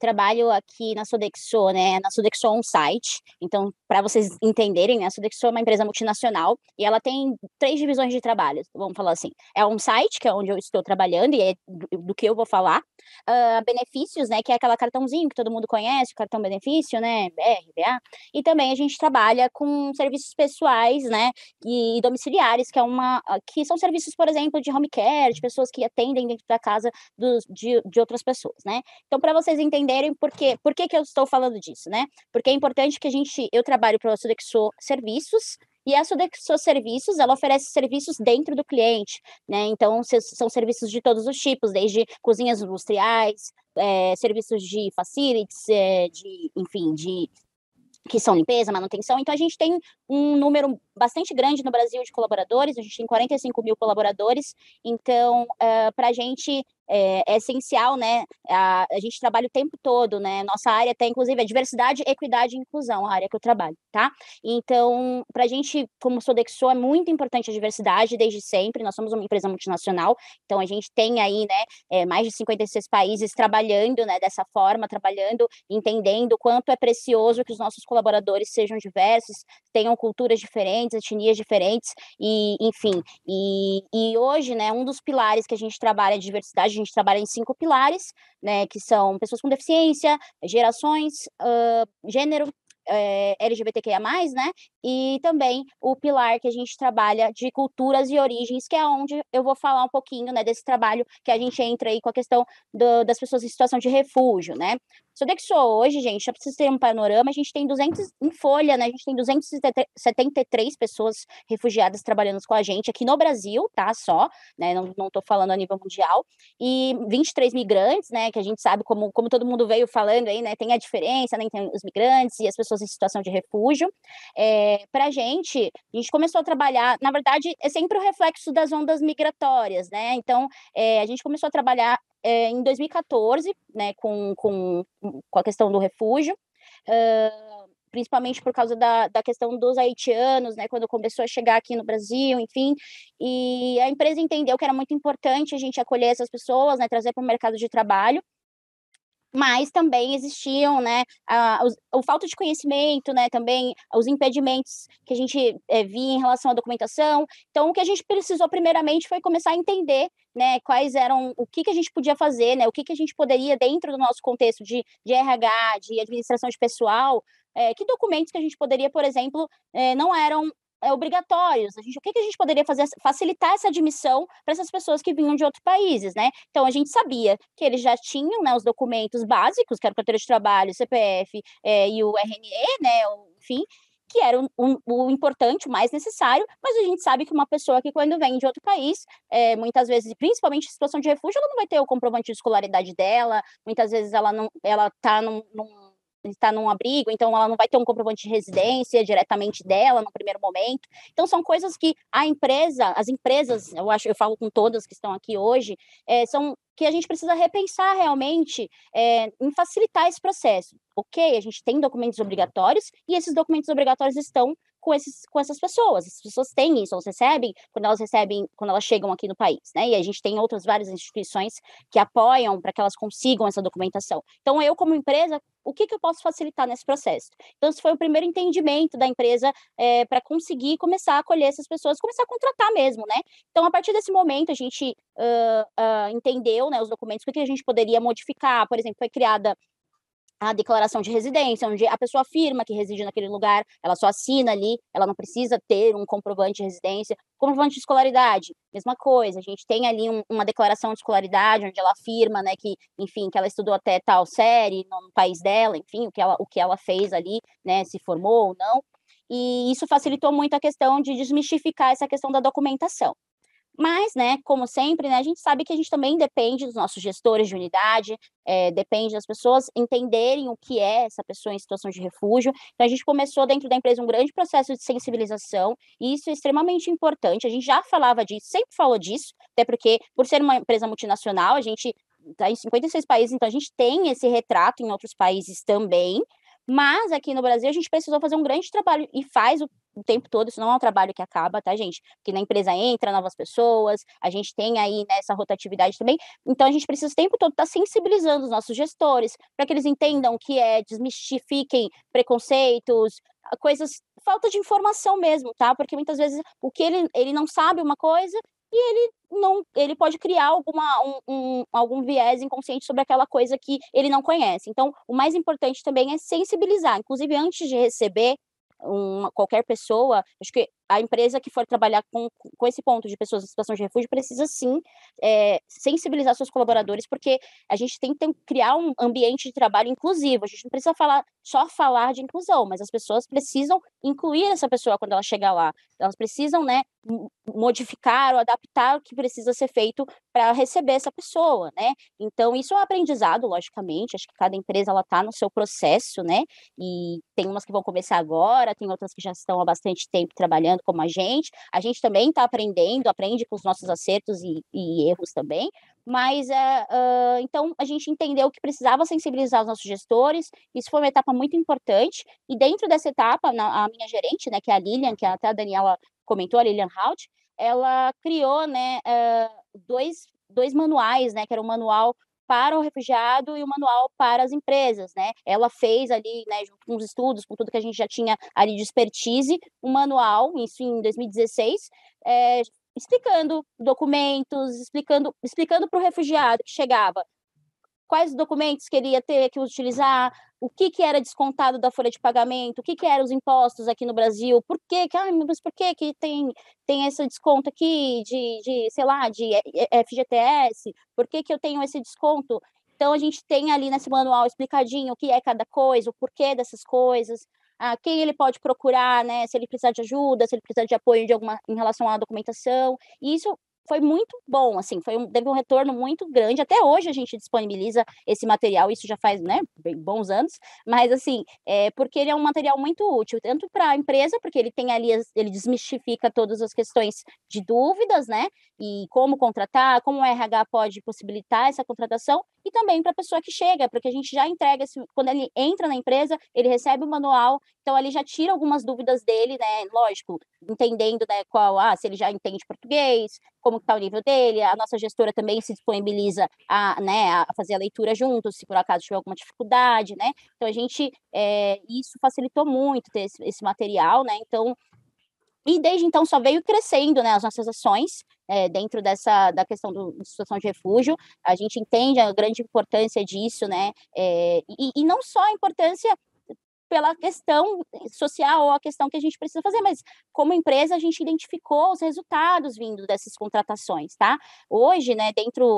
trabalho aqui na Sodexo, né? Na Sodexo On-Site. Então, para vocês entenderem, né? A Sodexo é uma empresa multinacional e ela tem 3 divisões de trabalho, vamos falar assim. É On-Site, que é onde eu estou trabalhando e é do que eu vou falar. Benefícios, né? Que é aquela cartãozinho que todo mundo conhece, o cartão benefício, né? RBA. E também a gente trabalha com serviços pessoais, né? E domiciliares, que são serviços, por exemplo, de home care, de pessoas que atendem dentro da casa de outras pessoas, né? Então, para vocês entenderem por que eu estou falando disso, né? Porque é importante que eu trabalho para a Sodexo Serviços E a Sodexo Serviços, ela oferece serviços dentro do cliente, né? Então, são serviços de todos os tipos, desde cozinhas industriais, serviços de facilities, enfim, que são limpeza, manutenção. Então, a gente tem um número bastante grande no Brasil de colaboradores, a gente tem 45 mil colaboradores, então, para a gente é essencial, né, a gente trabalha o tempo todo, né, nossa área tem, inclusive, diversidade, equidade e inclusão, a área que eu trabalho, tá? Então, para a gente, como Sodexo, é muito importante a diversidade desde sempre, nós somos uma empresa multinacional, então a gente tem aí, né, mais de 56 países trabalhando, né, dessa forma, trabalhando, entendendo o quanto é precioso que os nossos colaboradores sejam diversos, tenham culturas diferentes, etnias diferentes, e, enfim, e hoje, né, um dos pilares que a gente trabalha de diversidade, a gente trabalha em 5 pilares, né, que são pessoas com deficiência, gerações, gênero, LGBTQIA+, né, e também o pilar que a gente trabalha de culturas e origens, que é onde eu vou falar um pouquinho, né, desse trabalho que a gente entra aí com a questão das pessoas em situação de refúgio, né. Sodexo hoje, gente, só para vocês terem um panorama, a gente tem 200, em folha, né, a gente tem 273 pessoas refugiadas trabalhando com a gente aqui no Brasil, tá, só, né, não tô falando a nível mundial, e 23 migrantes, né, que a gente sabe como todo mundo veio falando aí, né, tem a diferença, né, tem os migrantes e as pessoas em situação de refúgio. Para a gente começou a trabalhar, na verdade, é sempre o reflexo das ondas migratórias, né, então, a gente começou a trabalhar em 2014, né, com a questão do refúgio, principalmente por causa da questão dos haitianos, né, quando começou a chegar aqui no Brasil, enfim, e a empresa entendeu que era muito importante a gente acolher essas pessoas, né, trazer para o mercado de trabalho, mas também existiam, né, o falta de conhecimento, né, também os impedimentos que a gente via em relação à documentação. Então, o que a gente precisou primeiramente foi começar a entender, né, quais eram, o que a gente podia fazer, né, o que a gente poderia, dentro do nosso contexto de RH, de administração de pessoal, que documentos que a gente poderia, por exemplo, não eram obrigatórios. O que a gente poderia fazer, facilitar essa admissão para essas pessoas que vinham de outros países, né? Então, a gente sabia que eles já tinham, né, os documentos básicos, que era o carteira de trabalho, CPF, e o RNE, né, enfim, que era o importante, o mais necessário, mas a gente sabe que uma pessoa que, quando vem de outro país, muitas vezes, principalmente em situação de refúgio, ela não vai ter o comprovante de escolaridade dela, muitas vezes ela está num abrigo, então ela não vai ter um comprovante de residência diretamente dela no primeiro momento. Então, são coisas que as empresas, eu falo com todas que estão aqui hoje, são que a gente precisa repensar realmente em facilitar esse processo. Ok, a gente tem documentos obrigatórios e esses documentos obrigatórios estão com essas pessoas. As pessoas têm isso, quando elas chegam aqui no país, né? E a gente tem outras várias instituições que apoiam para que elas consigam essa documentação. Então, eu, como empresa, o que eu posso facilitar nesse processo? Então, esse foi o primeiro entendimento da empresa para conseguir começar a acolher essas pessoas, começar a contratar mesmo, né? Então, a partir desse momento, a gente entendeu, né, os documentos, o que a gente poderia modificar. Por exemplo, foi criada a declaração de residência, onde a pessoa afirma que reside naquele lugar, ela só assina ali, ela não precisa ter um comprovante de residência. Comprovante de escolaridade, mesma coisa, a gente tem ali uma declaração de escolaridade, onde ela afirma, né, que, enfim, que ela estudou até tal série no país dela, enfim, o que ela fez ali, né, se formou ou não, e isso facilitou muito a questão de desmistificar essa questão da documentação. Mas, né, como sempre, né, a gente sabe que a gente também depende dos nossos gestores de unidade, depende das pessoas entenderem o que é essa pessoa em situação de refúgio. Então, a gente começou dentro da empresa um grande processo de sensibilização, e isso é extremamente importante. A gente já falava disso, sempre falou disso, até porque, por ser uma empresa multinacional, a gente está em 56 países, então a gente tem esse retrato em outros países também, mas aqui no Brasil a gente precisou fazer um grande trabalho, e faz o tempo todo, isso não é um trabalho que acaba, tá, gente? Porque na empresa entra novas pessoas, a gente tem aí, né, essa rotatividade também, então a gente precisa o tempo todo estar sensibilizando os nossos gestores, para que eles entendam que desmistifiquem preconceitos, coisas, falta de informação mesmo, tá? Porque muitas vezes o que ele não sabe uma coisa, e ele pode criar algum viés inconsciente sobre aquela coisa que ele não conhece. Então, o mais importante também é sensibilizar, inclusive antes de receber qualquer pessoa, acho que a empresa que for trabalhar com esse ponto de pessoas em situação de refúgio precisa, sim, sensibilizar seus colaboradores, porque a gente tem que criar um ambiente de trabalho inclusivo. A gente não precisa só falar de inclusão, mas as pessoas precisam incluir essa pessoa quando ela chegar lá. Elas precisam, né, modificar ou adaptar o que precisa ser feito para receber essa pessoa, né? Então, isso é um aprendizado, logicamente. Acho que cada empresa está no seu processo, né? E tem umas que vão começar agora, tem outras que já estão há bastante tempo trabalhando como a gente. A gente também está aprendendo, aprende com os nossos acertos e erros também. Mas, então, a gente entendeu que precisava sensibilizar os nossos gestores. Isso foi uma etapa muito importante. E dentro dessa etapa, a minha gerente, né, que é a Lilian, que até a Daniela comentou, a Lilian Haut, ela criou, né, dois manuais, né, que era um manual para o refugiado e o manual para as empresas, né? Ela fez ali, né, junto com os estudos, com tudo que a gente já tinha ali de expertise, um manual, isso em 2016, explicando documentos, explicando para o refugiado que chegava quais documentos que ele ia ter que utilizar, o que era descontado da folha de pagamento, o que eram os impostos aqui no Brasil, mas por que tem esse desconto aqui sei lá, de FGTS, por que eu tenho esse desconto? Então, a gente tem ali nesse manual explicadinho o que é cada coisa, o porquê dessas coisas, quem ele pode procurar, né, se ele precisar de ajuda, se ele precisar de apoio em relação à documentação, e isso foi muito bom, assim, teve um retorno muito grande. Até hoje a gente disponibiliza esse material, isso já faz, né, bons anos, mas assim, porque ele é um material muito útil, tanto para a empresa, porque ele tem ali, ele desmistifica todas as questões de dúvidas, né, e como contratar, como o RH pode possibilitar essa contratação, e também para a pessoa que chega, porque a gente já entrega, quando ele entra na empresa, ele recebe o manual, então ele já tira algumas dúvidas dele, né, lógico, entendendo, né, se ele já entende português, como está o nível dele, a nossa gestora também se disponibiliza a fazer a leitura junto, se por acaso tiver alguma dificuldade, né, então a gente, isso facilitou muito ter esse material, né, então, e desde então só veio crescendo, né, as nossas ações, dentro da questão de situação de refúgio, a gente entende a grande importância disso, né, e não só a importância pela questão social ou a questão que a gente precisa fazer, mas como empresa a gente identificou os resultados vindo dessas contratações, tá? Hoje, né,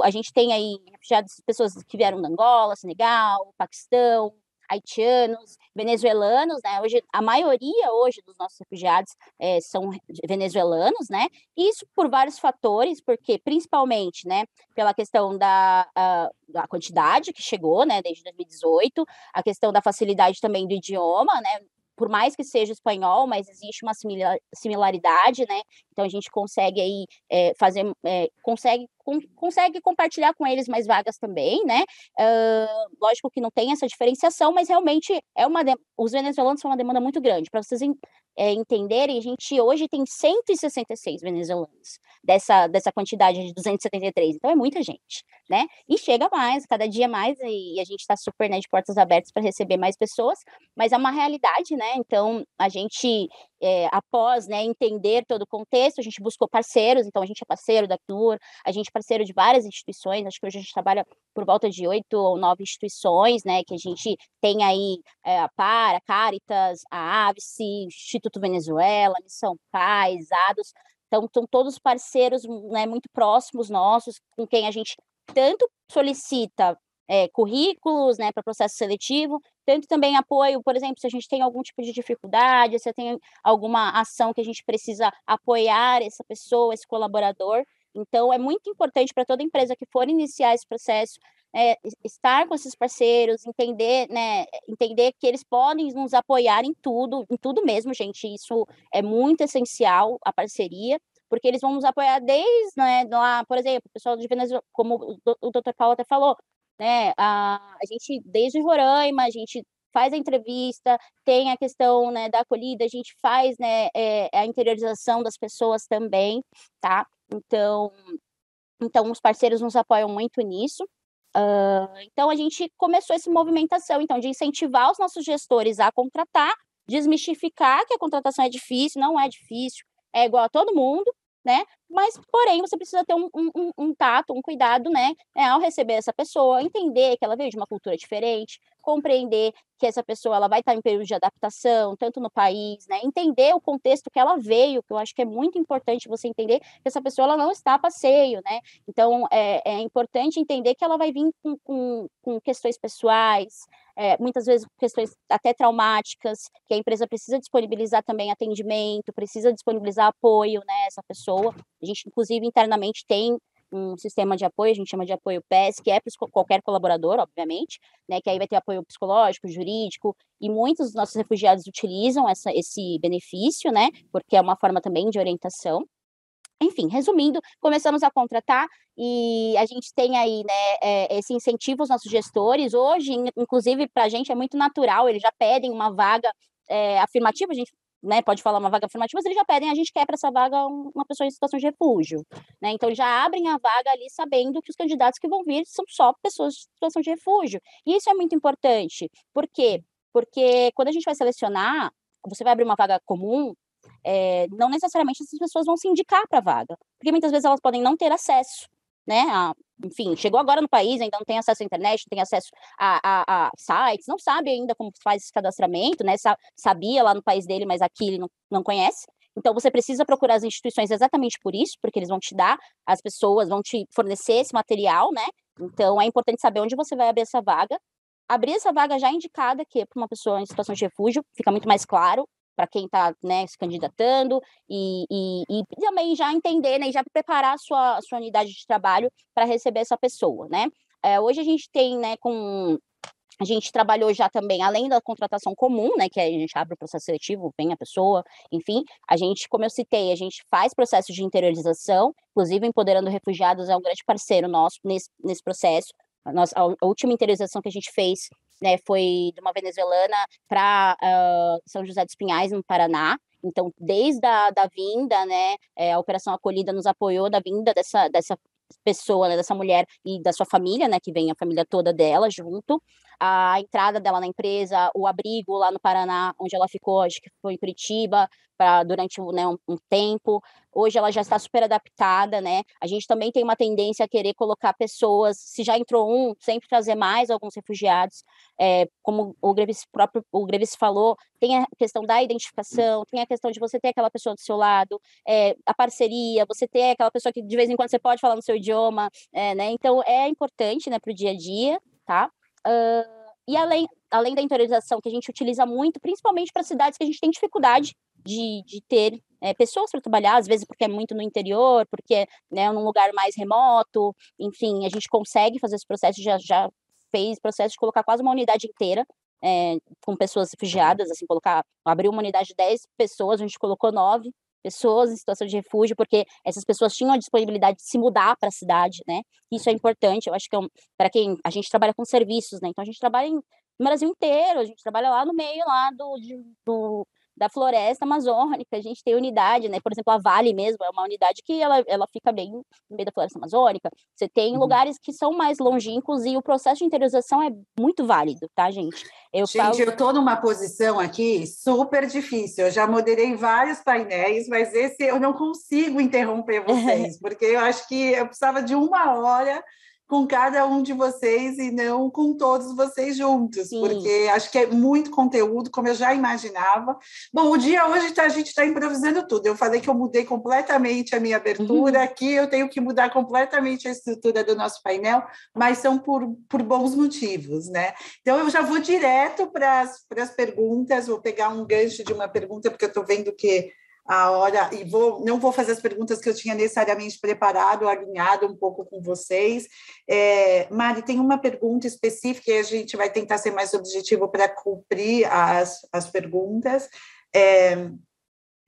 a gente tem aí refugiados, pessoas que vieram da Angola, Senegal, Paquistão, haitianos, venezuelanos, né? Hoje, a maioria hoje dos nossos refugiados são venezuelanos, né? Isso por vários fatores, porque principalmente, né, pela questão da quantidade que chegou, né, desde 2018, a questão da facilidade também do idioma, né? Por mais que seja espanhol, mas existe uma similaridade, né? Então a gente consegue aí consegue compartilhar com eles mais vagas também, né? Lógico que não tem essa diferenciação, mas realmente os venezuelanos são uma demanda muito grande. Para vocês entenderem, a gente hoje tem 166 venezuelanos dessa quantidade de 273, então é muita gente, né? E chega mais, cada dia mais, e a gente está super, né, de portas abertas para receber mais pessoas, mas é uma realidade, né? Então a gente, após, né, entender todo o contexto, a gente buscou parceiros, então a gente é parceiro da Acnur, a gente é parceiro de várias instituições, acho que hoje a gente trabalha por volta de 8 ou 9 instituições, né, que a gente tem aí a PAR, a Caritas, a AVSE, Instituto Venezuela, Missão Paz, ADOS, então são todos parceiros, né, muito próximos nossos, com quem a gente tanto solicita currículos, né, para processo seletivo, tanto também apoio, por exemplo, se a gente tem algum tipo de dificuldade, se tem alguma ação que a gente precisa apoiar essa pessoa, esse colaborador. Então, é muito importante para toda empresa que for iniciar esse processo, estar com esses parceiros, entender, né, entender que eles podem nos apoiar em tudo mesmo, gente. Isso é muito essencial, a parceria, porque eles vão nos apoiar desde, né, lá, por exemplo, o pessoal de Venezuela, como o Dr. Paulo até falou, né, a gente, desde Roraima, a gente faz a entrevista, tem a questão, né, da acolhida, a gente faz, né, a interiorização das pessoas também, tá? Então os parceiros nos apoiam muito nisso. Então, a gente começou essa movimentação, então, de incentivar os nossos gestores a contratar, desmistificar que a contratação é difícil, não é difícil, é igual a todo mundo, né? mas, porém, você precisa ter um tato, um cuidado, né, ao receber essa pessoa, entender que ela veio de uma cultura diferente, compreender que essa pessoa ela vai estar em período de adaptação, tanto no país, né, entender o contexto que ela veio, que eu acho que é muito importante você entender que essa pessoa ela não está a passeio, né, então é importante entender que ela vai vir com questões pessoais, muitas vezes questões até traumáticas, que a empresa precisa disponibilizar também atendimento, precisa disponibilizar apoio, né, a essa pessoa. A gente, inclusive, internamente tem um sistema de apoio, a gente chama de apoio PES, que é para qualquer colaborador, obviamente, né, que aí vai ter apoio psicológico, jurídico, e muitos dos nossos refugiados utilizam esse benefício, né, porque é uma forma também de orientação. Enfim, resumindo, começamos a contratar e a gente tem aí, né, esse incentivo aos nossos gestores. Hoje, inclusive, para a gente é muito natural, eles já pedem uma vaga afirmativa, a gente, né, pode falar uma vaga afirmativa, mas eles já pedem, a gente quer para essa vaga uma pessoa em situação de refúgio, né? Então, eles já abrem a vaga ali sabendo que os candidatos que vão vir são só pessoas em situação de refúgio. E isso é muito importante. Por quê? Porque quando a gente vai selecionar, você vai abrir uma vaga comum, não necessariamente essas pessoas vão se indicar para a vaga, porque muitas vezes elas podem não ter acesso, né? Enfim, chegou agora no país, ainda não tem acesso à internet, não tem acesso a sites, não sabe ainda como faz esse cadastramento, né? Sabia lá no país dele, mas aqui ele não conhece. Então, você precisa procurar as instituições exatamente por isso, porque eles vão te dar, as pessoas vão te fornecer esse material, né? Então, é importante saber onde você vai abrir essa vaga. Abrir essa vaga já indicada, que é para uma pessoa em situação de refúgio, fica muito mais claro para quem está, né, se candidatando e também já entender, né, e já preparar a sua unidade de trabalho para receber essa pessoa, né? Hoje a gente tem, né, a gente trabalhou já também, além da contratação comum, né, que a gente abre o processo seletivo, vem a pessoa, enfim, a gente, como eu citei, a gente faz processo de interiorização, inclusive Empoderando Refugiados é um grande parceiro nosso nesse processo. A última interiorização que a gente fez, né, foi de uma venezuelana para São José dos Pinhais, no Paraná. Então, desde a vinda, né, a Operação Acolhida nos apoiou da vinda dessa pessoa, né, dessa mulher e da sua família, né, que vem a família toda dela junto, a entrada dela na empresa, o abrigo lá no Paraná, onde ela ficou, acho que foi em Curitiba, durante, né, um tempo. Hoje ela já está super adaptada, né? A gente também tem uma tendência a querer colocar pessoas, se já entrou sempre trazer mais alguns refugiados, como o Grevis falou, tem a questão da identificação, tem a questão de você ter aquela pessoa do seu lado, a parceria, você ter aquela pessoa que de vez em quando você pode falar no seu idioma, né? Então, é importante, né, para o dia a dia, tá? E além da interiorização, que a gente utiliza muito, principalmente para cidades que a gente tem dificuldade de ter pessoas para trabalhar, às vezes porque é muito no interior, porque né, num lugar mais remoto, enfim, a gente consegue fazer esse processo, já fez processo de colocar quase uma unidade inteira com pessoas refugiadas, assim, abriu uma unidade de 10 pessoas, a gente colocou 9 pessoas em situação de refúgio, porque essas pessoas tinham a disponibilidade de se mudar para a cidade, né? Isso é importante, eu acho que para quem a gente trabalha com serviços, né? Então a gente trabalha no Brasil inteiro, a gente trabalha lá no meio lá da floresta amazônica, a gente tem unidade, né? Por exemplo, a Vale mesmo é uma unidade que ela fica bem no meio da floresta amazônica. Você tem lugares que são mais longínquos e o processo de interiorização é muito válido, tá, gente? Eu estou numa posição aqui super difícil. Eu já moderei vários painéis, mas esse eu não consigo interromper vocês, porque eu acho que eu precisava de 1 hora com cada um de vocês e não com todos vocês juntos, sim, porque acho que é muito conteúdo, como eu já imaginava. Bom, o dia hoje a gente está improvisando tudo. Eu falei que eu mudei completamente a minha abertura, aqui eu tenho que mudar completamente a estrutura do nosso painel, mas são por bons motivos, né? Então, eu já vou direto para as perguntas, vou pegar um gancho de uma pergunta, porque eu estou vendo que a hora, e não vou fazer as perguntas que eu tinha necessariamente preparado, alinhado um pouco com vocês. Mari, tem uma pergunta específica e a gente vai tentar ser mais objetivo para cumprir as perguntas.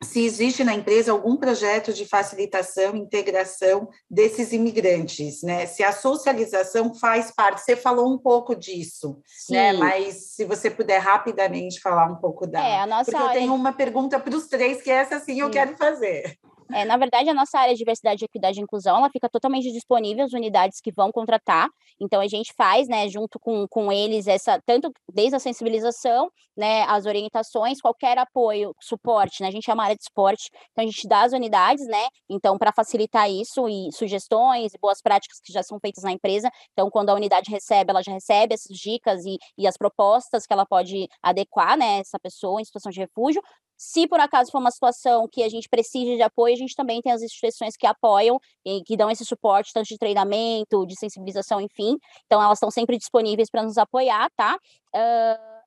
Se existe na empresa algum projeto de facilitação e integração desses imigrantes, né? Se a socialização faz parte, você falou um pouco disso, né? Mas se você puder rapidamente falar um pouco porque eu tenho uma pergunta para os 3, que essa sim eu quero fazer. Na verdade, a nossa área de diversidade, equidade e inclusão, ela fica totalmente disponível às unidades que vão contratar. Então, a gente faz, né, junto com eles, tanto desde a sensibilização, né, as orientações, qualquer apoio, suporte, né, a gente é uma área de suporte, então a gente dá às unidades, né, então para facilitar isso, e sugestões e boas práticas que já são feitas na empresa. Então, quando a unidade recebe, ela já recebe essas dicas e as propostas que ela pode adequar, né, essa pessoa em situação de refúgio. Se por acaso for uma situação que a gente precise de apoio, a gente também tem as instituições que apoiam e que dão esse suporte, tanto de treinamento, de sensibilização, enfim. Então, elas estão sempre disponíveis para nos apoiar, tá?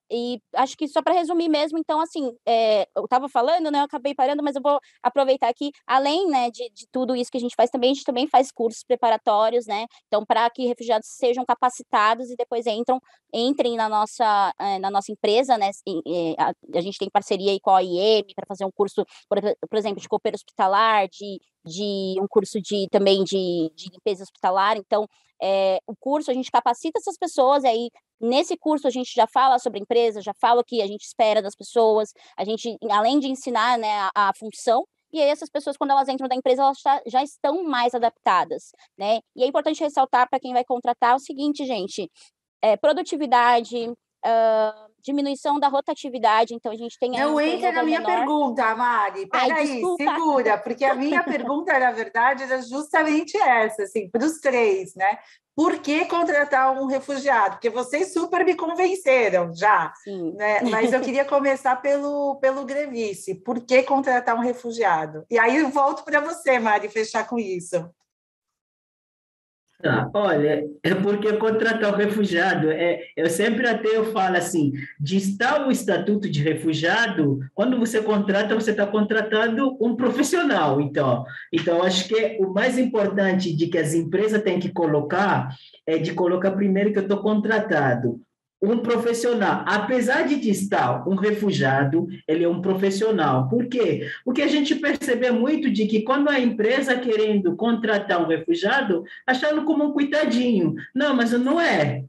E acho que só para resumir mesmo, então, assim, eu estava falando, né, eu acabei parando, mas eu vou aproveitar aqui, além, né, de tudo isso que a gente gente também faz cursos preparatórios, né, então, para que refugiados sejam capacitados e depois entrem na nossa empresa, né, a gente tem parceria aí com a OIM para fazer um curso, por exemplo, de copeiro hospitalar, de um curso também de limpeza hospitalar. Então, o curso, a gente capacita essas pessoas, e aí nesse curso a gente já fala sobre a empresa, já fala o que a gente espera das pessoas, a gente, além de ensinar, né, a função, e aí essas pessoas, quando elas entram na empresa, elas já estão mais adaptadas, né? E é importante ressaltar para quem vai contratar o seguinte, gente, produtividade, diminuição da rotatividade, então a gente tem aí Não um entra na turnover minha menor. pergunta, Mari. Ai, Peraí, desculpa. segura, porque a minha pergunta, na verdade, era justamente essa, assim, para os três, né? Por que contratar um refugiado? Porque vocês super me convenceram já, Sim. né? Mas eu queria começar pelo Grevice. Por que contratar um refugiado? E aí eu volto para você, Mari, fechar com isso. Tá, olha, é porque contratar o refugiado, eu sempre até eu falo assim, de estar o estatuto de refugiado, quando você contrata, você está contratando um profissional, então acho que o mais importante de que as empresas têm que colocar é de colocar primeiro que eu estou contratado um profissional, apesar de estar um refugiado, ele é um profissional. Por quê? Porque a gente percebe muito de que quando a empresa querendo contratar um refugiado, achando como um coitadinho. Não, mas não é.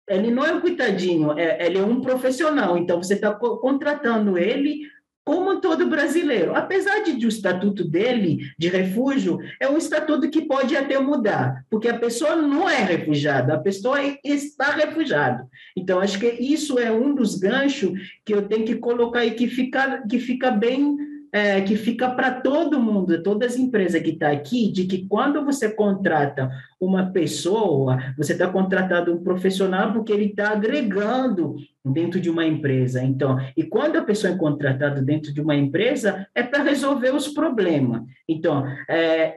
Ele não é um coitadinho, ele é um profissional. Então, você está contratando ele como todo brasileiro. Apesar de o estatuto dele, de refúgio, é um estatuto que pode até mudar, porque a pessoa não é refugiada, a pessoa está refugiada. Então, acho que isso é um dos ganchos que eu tenho que colocar e que fica bem que fica para todo mundo, todas as empresas que estão aqui, de que quando você contrata uma pessoa, você está contratando um profissional porque ele está agregando dentro de uma empresa. Então, e quando a pessoa é contratada dentro de uma empresa, é para resolver os problemas. Então,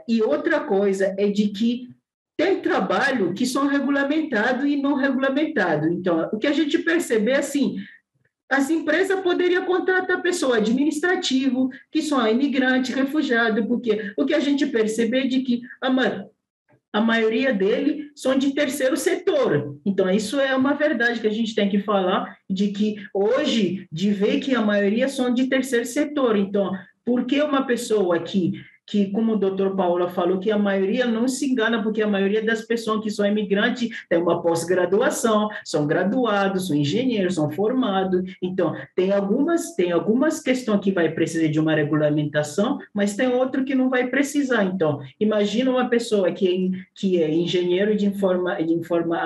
e outra coisa é de que tem trabalho que são regulamentados e não regulamentados. Então, o que a gente percebe é assim, as empresas poderiam contratar pessoa administrativo, que são imigrantes, refugiados, porque o que a gente percebe é de que a maioria deles são de terceiro setor. Então, isso é uma verdade que a gente tem que falar, de que hoje, de ver que a maioria são de terceiro setor. Então, por que uma pessoa que, como o doutor Paula falou, que a maioria não se engana, porque a maioria das pessoas que são imigrantes tem uma pós-graduação, são graduados, são engenheiros, são formados. Então, tem algumas questões que vai precisar de uma regulamentação, mas tem outro que não vai precisar. Então, imagina uma pessoa que é engenheiro de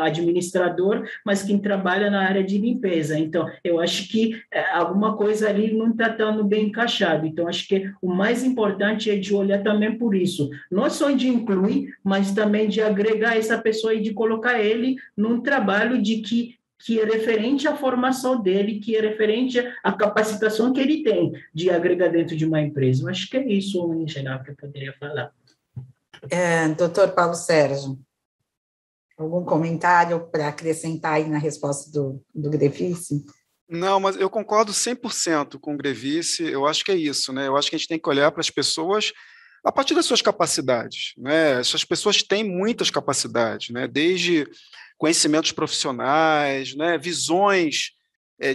administrador, mas que trabalha na área de limpeza. Então, eu acho que alguma coisa ali não está tão bem encaixado. Então, acho que o mais importante é de olhar também por isso, não só de incluir, mas também de agregar essa pessoa e de colocar ele num trabalho que é referente à formação dele, que é referente à capacitação que ele tem de agregar dentro de uma empresa. Eu acho que é isso, em geral, que eu poderia falar. Doutor Paulo Sérgio, algum comentário para acrescentar aí na resposta do Grevice? Não, mas eu concordo 100% com o Grevice, eu acho que é isso, né? Eu acho que a gente tem que olhar para as pessoas a partir das suas capacidades, né? Essas pessoas têm muitas capacidades, né? Desde conhecimentos profissionais, né? Visões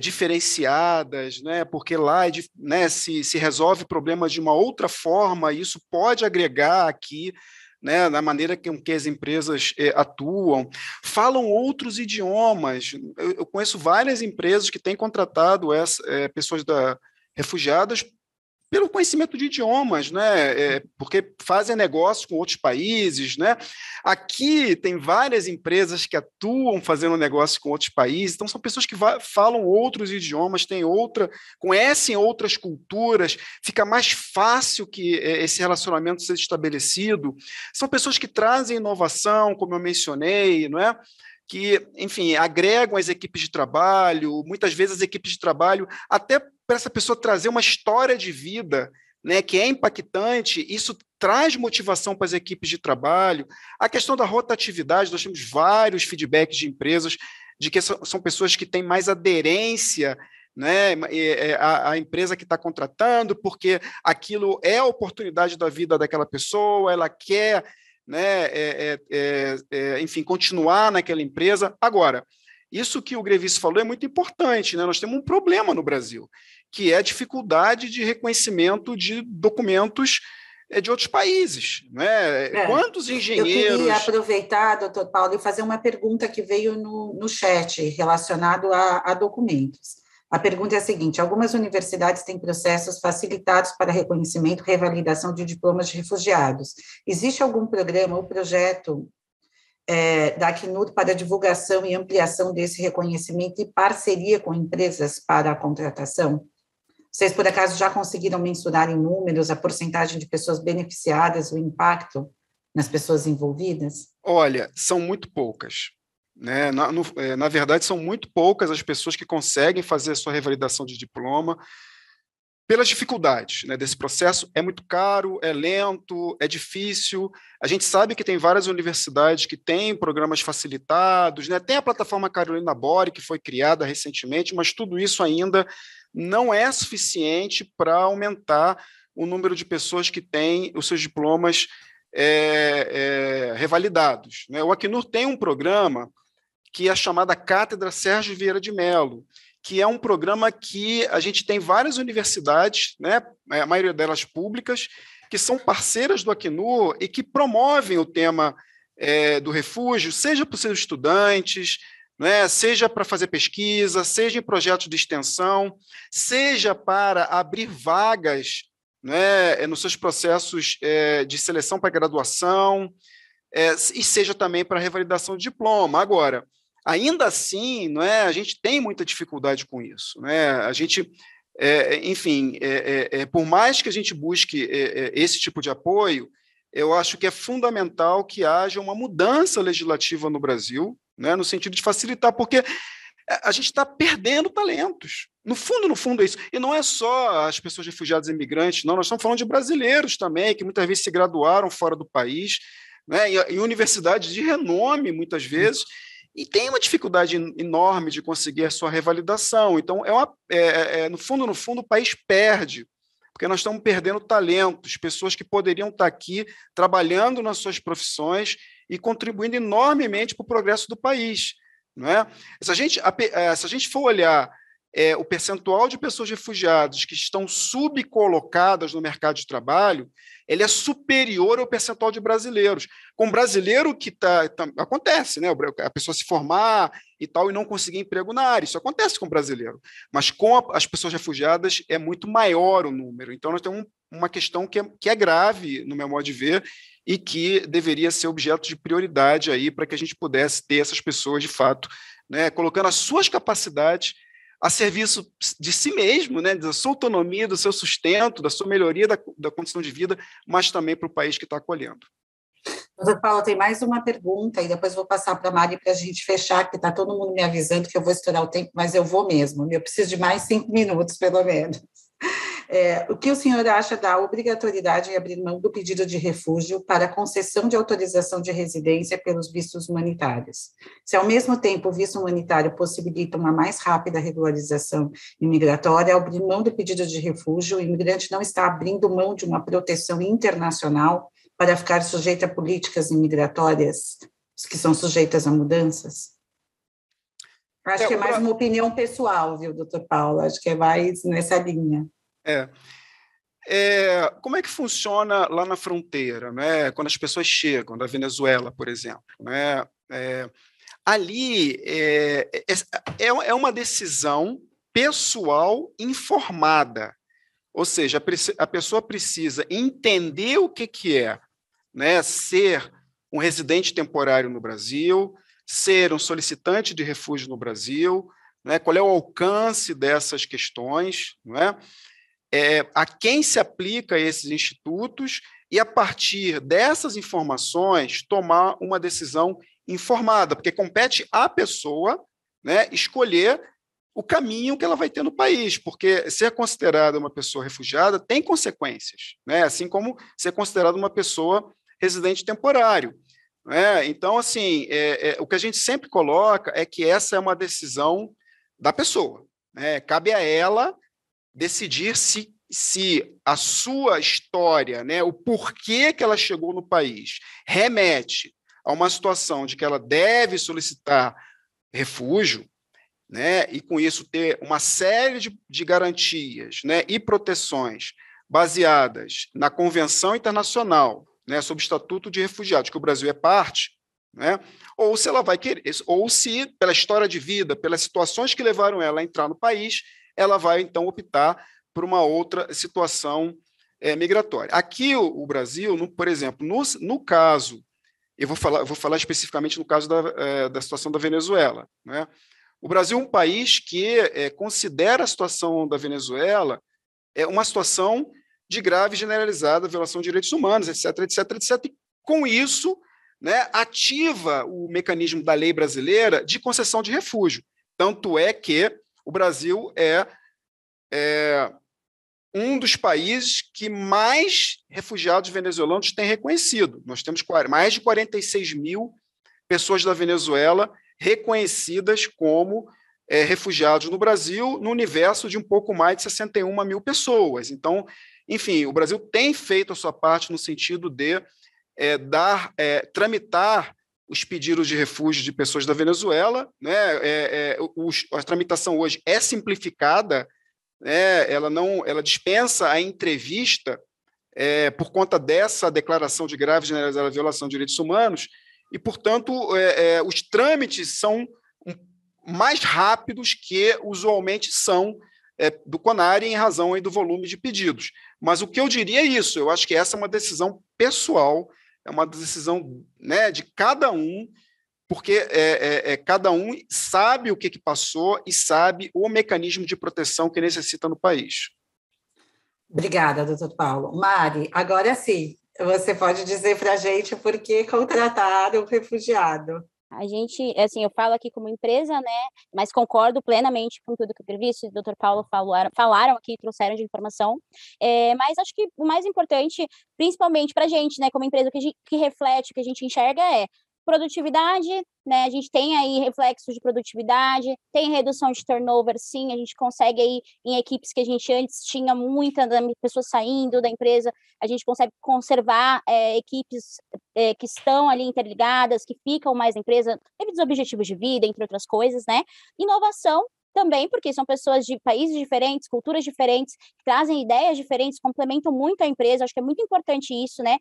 diferenciadas, né? Porque lá né, se resolve problemas de uma outra forma, e isso pode agregar aqui, né, na maneira que as empresas atuam, falam outros idiomas. Eu conheço várias empresas que têm contratado pessoas refugiadas pelo conhecimento de idiomas, né? Porque fazem negócio com outros países, né? Aqui tem várias empresas que atuam fazendo negócio com outros países, então são pessoas que falam outros idiomas, conhecem outras culturas, fica mais fácil que esse relacionamento seja estabelecido. São pessoas que trazem inovação, como eu mencionei, não é? Que, enfim, agregam as equipes de trabalho, muitas vezes as equipes de trabalho, até para essa pessoa trazer uma história de vida, né, que é impactante, isso traz motivação para as equipes de trabalho. A questão da rotatividade, nós temos vários feedbacks de empresas de que são pessoas que têm mais aderência, né, a empresa que está contratando, porque aquilo é a oportunidade da vida daquela pessoa, ela quer, né, enfim, continuar naquela empresa. Agora, isso que o Grevice falou é muito importante, né? Nós temos um problema no Brasil, que é a dificuldade de reconhecimento de documentos de outros países, né? Quantos engenheiros... Eu queria aproveitar, doutor Paulo, e fazer uma pergunta que veio no chat relacionado a documentos. A pergunta é a seguinte: algumas universidades têm processos facilitados para reconhecimento e revalidação de diplomas de refugiados. Existe algum programa ou projeto da Acnur para divulgação e ampliação desse reconhecimento e parceria com empresas para a contratação? Vocês, por acaso, já conseguiram mensurar em números a porcentagem de pessoas beneficiadas, o impacto nas pessoas envolvidas? Olha, são muito poucas. Né? Na verdade, são muito poucas as pessoas que conseguem fazer a sua revalidação de diploma pelas dificuldades, né, desse processo. É muito caro, é lento, é difícil. A gente sabe que tem várias universidades que têm programas facilitados, né? Tem a plataforma Carolina Bore, que foi criada recentemente, mas tudo isso ainda não é suficiente para aumentar o número de pessoas que têm os seus diplomas revalidados, né? O Acnur tem um programa que é a chamada Cátedra Sérgio Vieira de Mello, que é um programa que a gente tem várias universidades, né, a maioria delas públicas, que são parceiras do Acnur e que promovem o tema do refúgio, seja para os seus estudantes, né, seja para fazer pesquisa, seja em projetos de extensão, seja para abrir vagas, né, nos seus processos de seleção para graduação, e seja também para revalidação de diploma. Agora, ainda assim, não é, a gente tem muita dificuldade com isso, né? A gente, enfim, por mais que a gente busque esse tipo de apoio, eu acho que é fundamental que haja uma mudança legislativa no Brasil, né, no sentido de facilitar, porque a gente está perdendo talentos. No fundo é isso. E não é só as pessoas refugiadas e imigrantes, não, nós estamos falando de brasileiros também, que muitas vezes se graduaram fora do país, né, em universidades de renome, muitas vezes, e tem uma dificuldade enorme de conseguir a sua revalidação. Então, no fundo, o país perde, porque nós estamos perdendo talentos, pessoas que poderiam estar aqui trabalhando nas suas profissões e contribuindo enormemente para o progresso do país. Não é? Se a gente for olhar o percentual de pessoas refugiadas que estão subcolocadas no mercado de trabalho, ele é superior ao percentual de brasileiros. Com brasileiro que acontece, né? A pessoa se formar e tal e não conseguir emprego na área, isso acontece com o brasileiro. Mas com as pessoas refugiadas é muito maior o número. Então, nós temos uma questão que é grave, no meu modo de ver, e que deveria ser objeto de prioridade aí para que a gente pudesse ter essas pessoas, de fato, né, colocando as suas capacidades a serviço de si mesmo, né, da sua autonomia, do seu sustento, da sua melhoria da condição de vida, mas também para o país que está acolhendo. Doutor Paulo, tem mais uma pergunta, e depois vou passar para a Mari para a gente fechar, porque está todo mundo me avisando que eu vou estourar o tempo, mas eu vou mesmo, eu preciso de mais 5 minutos, pelo menos. O que o senhor acha da obrigatoriedade em abrir mão do pedido de refúgio para a concessão de autorização de residência pelos vistos humanitários? Se, ao mesmo tempo, o visto humanitário possibilita uma mais rápida regularização imigratória, ao abrir mão do pedido de refúgio, o imigrante não está abrindo mão de uma proteção internacional para ficar sujeito a políticas imigratórias que são sujeitas a mudanças? Acho que é mais uma opinião pessoal, viu, doutor Paulo? Acho que é mais nessa linha. Como é que funciona lá na fronteira, né? Quando as pessoas chegam da Venezuela, por exemplo, né? Ali é uma decisão pessoal informada, Ou seja, a pessoa precisa entender o que é, né, ser um residente temporário no Brasil, ser um solicitante de refúgio no Brasil, né, qual é o alcance dessas questões, não é? A quem se aplica esses institutos e, a partir dessas informações, tomar uma decisão informada, porque compete à pessoa, né, escolher o caminho que ela vai ter no país, porque ser considerada uma pessoa refugiada tem consequências, né, assim como ser considerada uma pessoa residente temporário. Né? Então, assim, o que a gente sempre coloca é que essa é uma decisão da pessoa, né? Cabe a ela decidir se a sua história, né, o porquê que ela chegou no país, remete a uma situação de que ela deve solicitar refúgio, né, e com isso ter uma série de garantias, né, e proteções baseadas na Convenção Internacional, né, sobre o Estatuto de Refugiados, que o Brasil é parte, né, ou se ela vai querer, ou se, pela história de vida, pelas situações que levaram ela a entrar no país, ela vai, então, optar por uma outra situação migratória. Aqui, o Brasil, por exemplo, no caso, eu vou falar especificamente no caso da situação da Venezuela, né? O Brasil é um país que considera a situação da Venezuela uma situação de grave e generalizada violação de direitos humanos, etc., etc., etc., e com isso, né, ativa o mecanismo da lei brasileira de concessão de refúgio. Tanto é que o Brasil é um dos países que mais refugiados venezuelanos tem reconhecido. Nós temos mais de 46 mil pessoas da Venezuela reconhecidas como refugiados no Brasil, no universo de um pouco mais de 61 mil pessoas. Então, enfim, o Brasil tem feito a sua parte no sentido de tramitar os pedidos de refúgio de pessoas da Venezuela, né? A tramitação hoje é simplificada, né? Ela dispensa a entrevista por conta dessa declaração de grave e generalizada violação de direitos humanos, e, portanto, os trâmites são mais rápidos que usualmente são do CONARE em razão aí do volume de pedidos. Mas o que eu diria é isso, eu acho que essa é uma decisão pessoal, é uma decisão, né, de cada um, porque cada um sabe o que passou e sabe o mecanismo de proteção que necessita no país. Obrigada, doutor Paulo. Mari, agora sim, você pode dizer para a gente por que contratar um refugiado? A gente, assim, eu falo aqui como empresa, né, mas concordo plenamente com tudo que o Grevice e o Dr. Paulo falaram aqui, trouxeram de informação, mas acho que o mais importante, principalmente para a gente, né, como empresa que reflete, que a gente enxerga produtividade, né, a gente tem aí reflexos de produtividade, tem redução de turnover, sim, a gente consegue aí, em equipes que a gente antes tinha muitas pessoas saindo da empresa, a gente consegue conservar equipes que estão ali interligadas, que ficam mais na empresa, devido aos objetivos de vida, entre outras coisas, né? Inovação também, porque são pessoas de países diferentes, culturas diferentes, que trazem ideias diferentes, complementam muito a empresa, acho que é muito importante isso, né?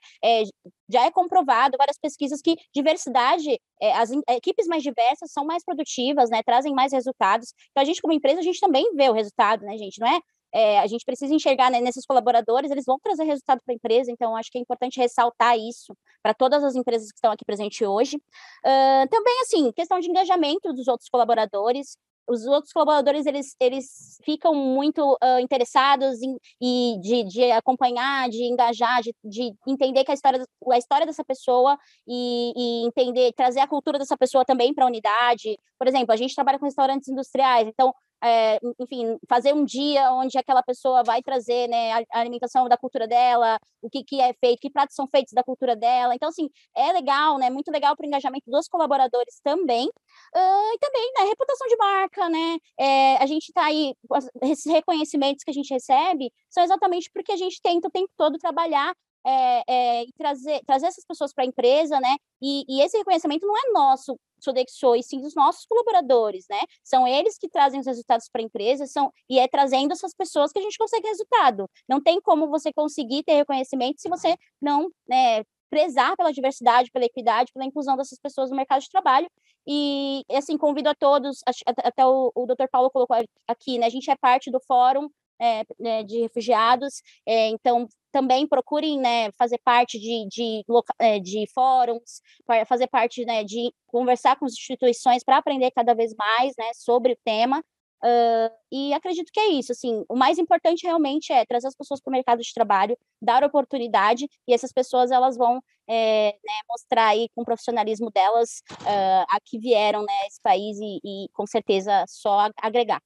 Já é comprovado, várias pesquisas, que diversidade, as equipes mais diversas são mais produtivas, né? Trazem mais resultados. Então, a gente, como empresa, a gente também vê o resultado, né, gente? Não a gente precisa enxergar, né, nesses colaboradores, eles vão trazer resultado para a empresa, então acho que é importante ressaltar isso para todas as empresas que estão aqui presentes hoje. Também, assim, questão de engajamento dos outros colaboradores. Os outros colaboradores, eles ficam muito interessados de acompanhar, de engajar, de entender que a história dessa pessoa e entender, trazer a cultura dessa pessoa também para a unidade. Por exemplo, a gente trabalha com restaurantes industriais, então, enfim, fazer um dia onde aquela pessoa vai trazer, né, a alimentação da cultura dela, o que é feito, que pratos são feitos da cultura dela. Então, assim, é legal, né, muito legal para o engajamento dos colaboradores também. E também, né, reputação de marca, né, a gente está aí, esses reconhecimentos que a gente recebe são exatamente porque a gente tenta o tempo todo trabalhar e trazer essas pessoas para a empresa, né, e esse reconhecimento não é nosso, Sodexo, e sim dos nossos colaboradores, né, são eles que trazem os resultados para a empresa, e trazendo essas pessoas que a gente consegue resultado. Não tem como você conseguir ter reconhecimento se você não, né, prezar pela diversidade, pela equidade, pela inclusão dessas pessoas no mercado de trabalho. E, assim, convido a todos, até o Dr. Paulo colocou aqui, né, a gente é parte do fórum de refugiados. Então, também procurem, né, fazer parte de fóruns, fazer parte, né, de conversar com as instituições para aprender cada vez mais, né, sobre o tema. E acredito que é isso, assim, o mais importante realmente é trazer as pessoas para o mercado de trabalho, dar oportunidade, e essas pessoas elas vão né, mostrar aí com o profissionalismo delas a que vieram, né, esse país e com certeza só agregar.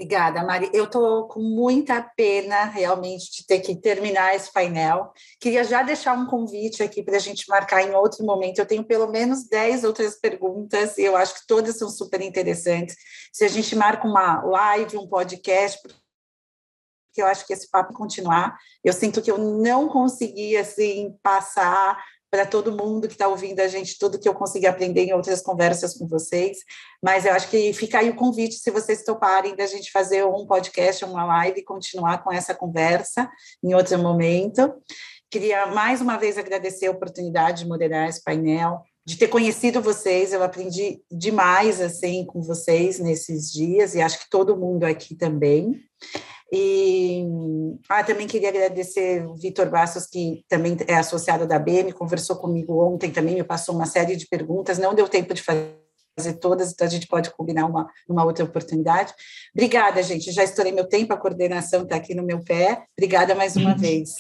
Obrigada, Mari. Eu estou com muita pena, realmente, de ter que terminar esse painel. Queria já deixar um convite aqui para a gente marcar em outro momento. Eu tenho pelo menos 10 outras perguntas e eu acho que todas são super interessantes. Se a gente marca uma live, um podcast, porque eu acho que esse papo continuar. Eu sinto que eu não consegui, assim, passar para todo mundo que está ouvindo a gente, tudo que eu consegui aprender em outras conversas com vocês, mas eu acho que fica aí o convite, se vocês toparem, da gente fazer um podcast, uma live e continuar com essa conversa em outro momento. Queria mais uma vez agradecer a oportunidade de moderar esse painel, de ter conhecido vocês, eu aprendi demais, assim, com vocês nesses dias, e acho que todo mundo aqui também. E também queria agradecer o Vitor Bastos, que também é associado da BEME, conversou comigo ontem também, me passou uma série de perguntas, não deu tempo de fazer todas, então a gente pode combinar uma outra oportunidade. Obrigada, gente, já estourei meu tempo, a coordenação está aqui no meu pé. Obrigada mais uma vez.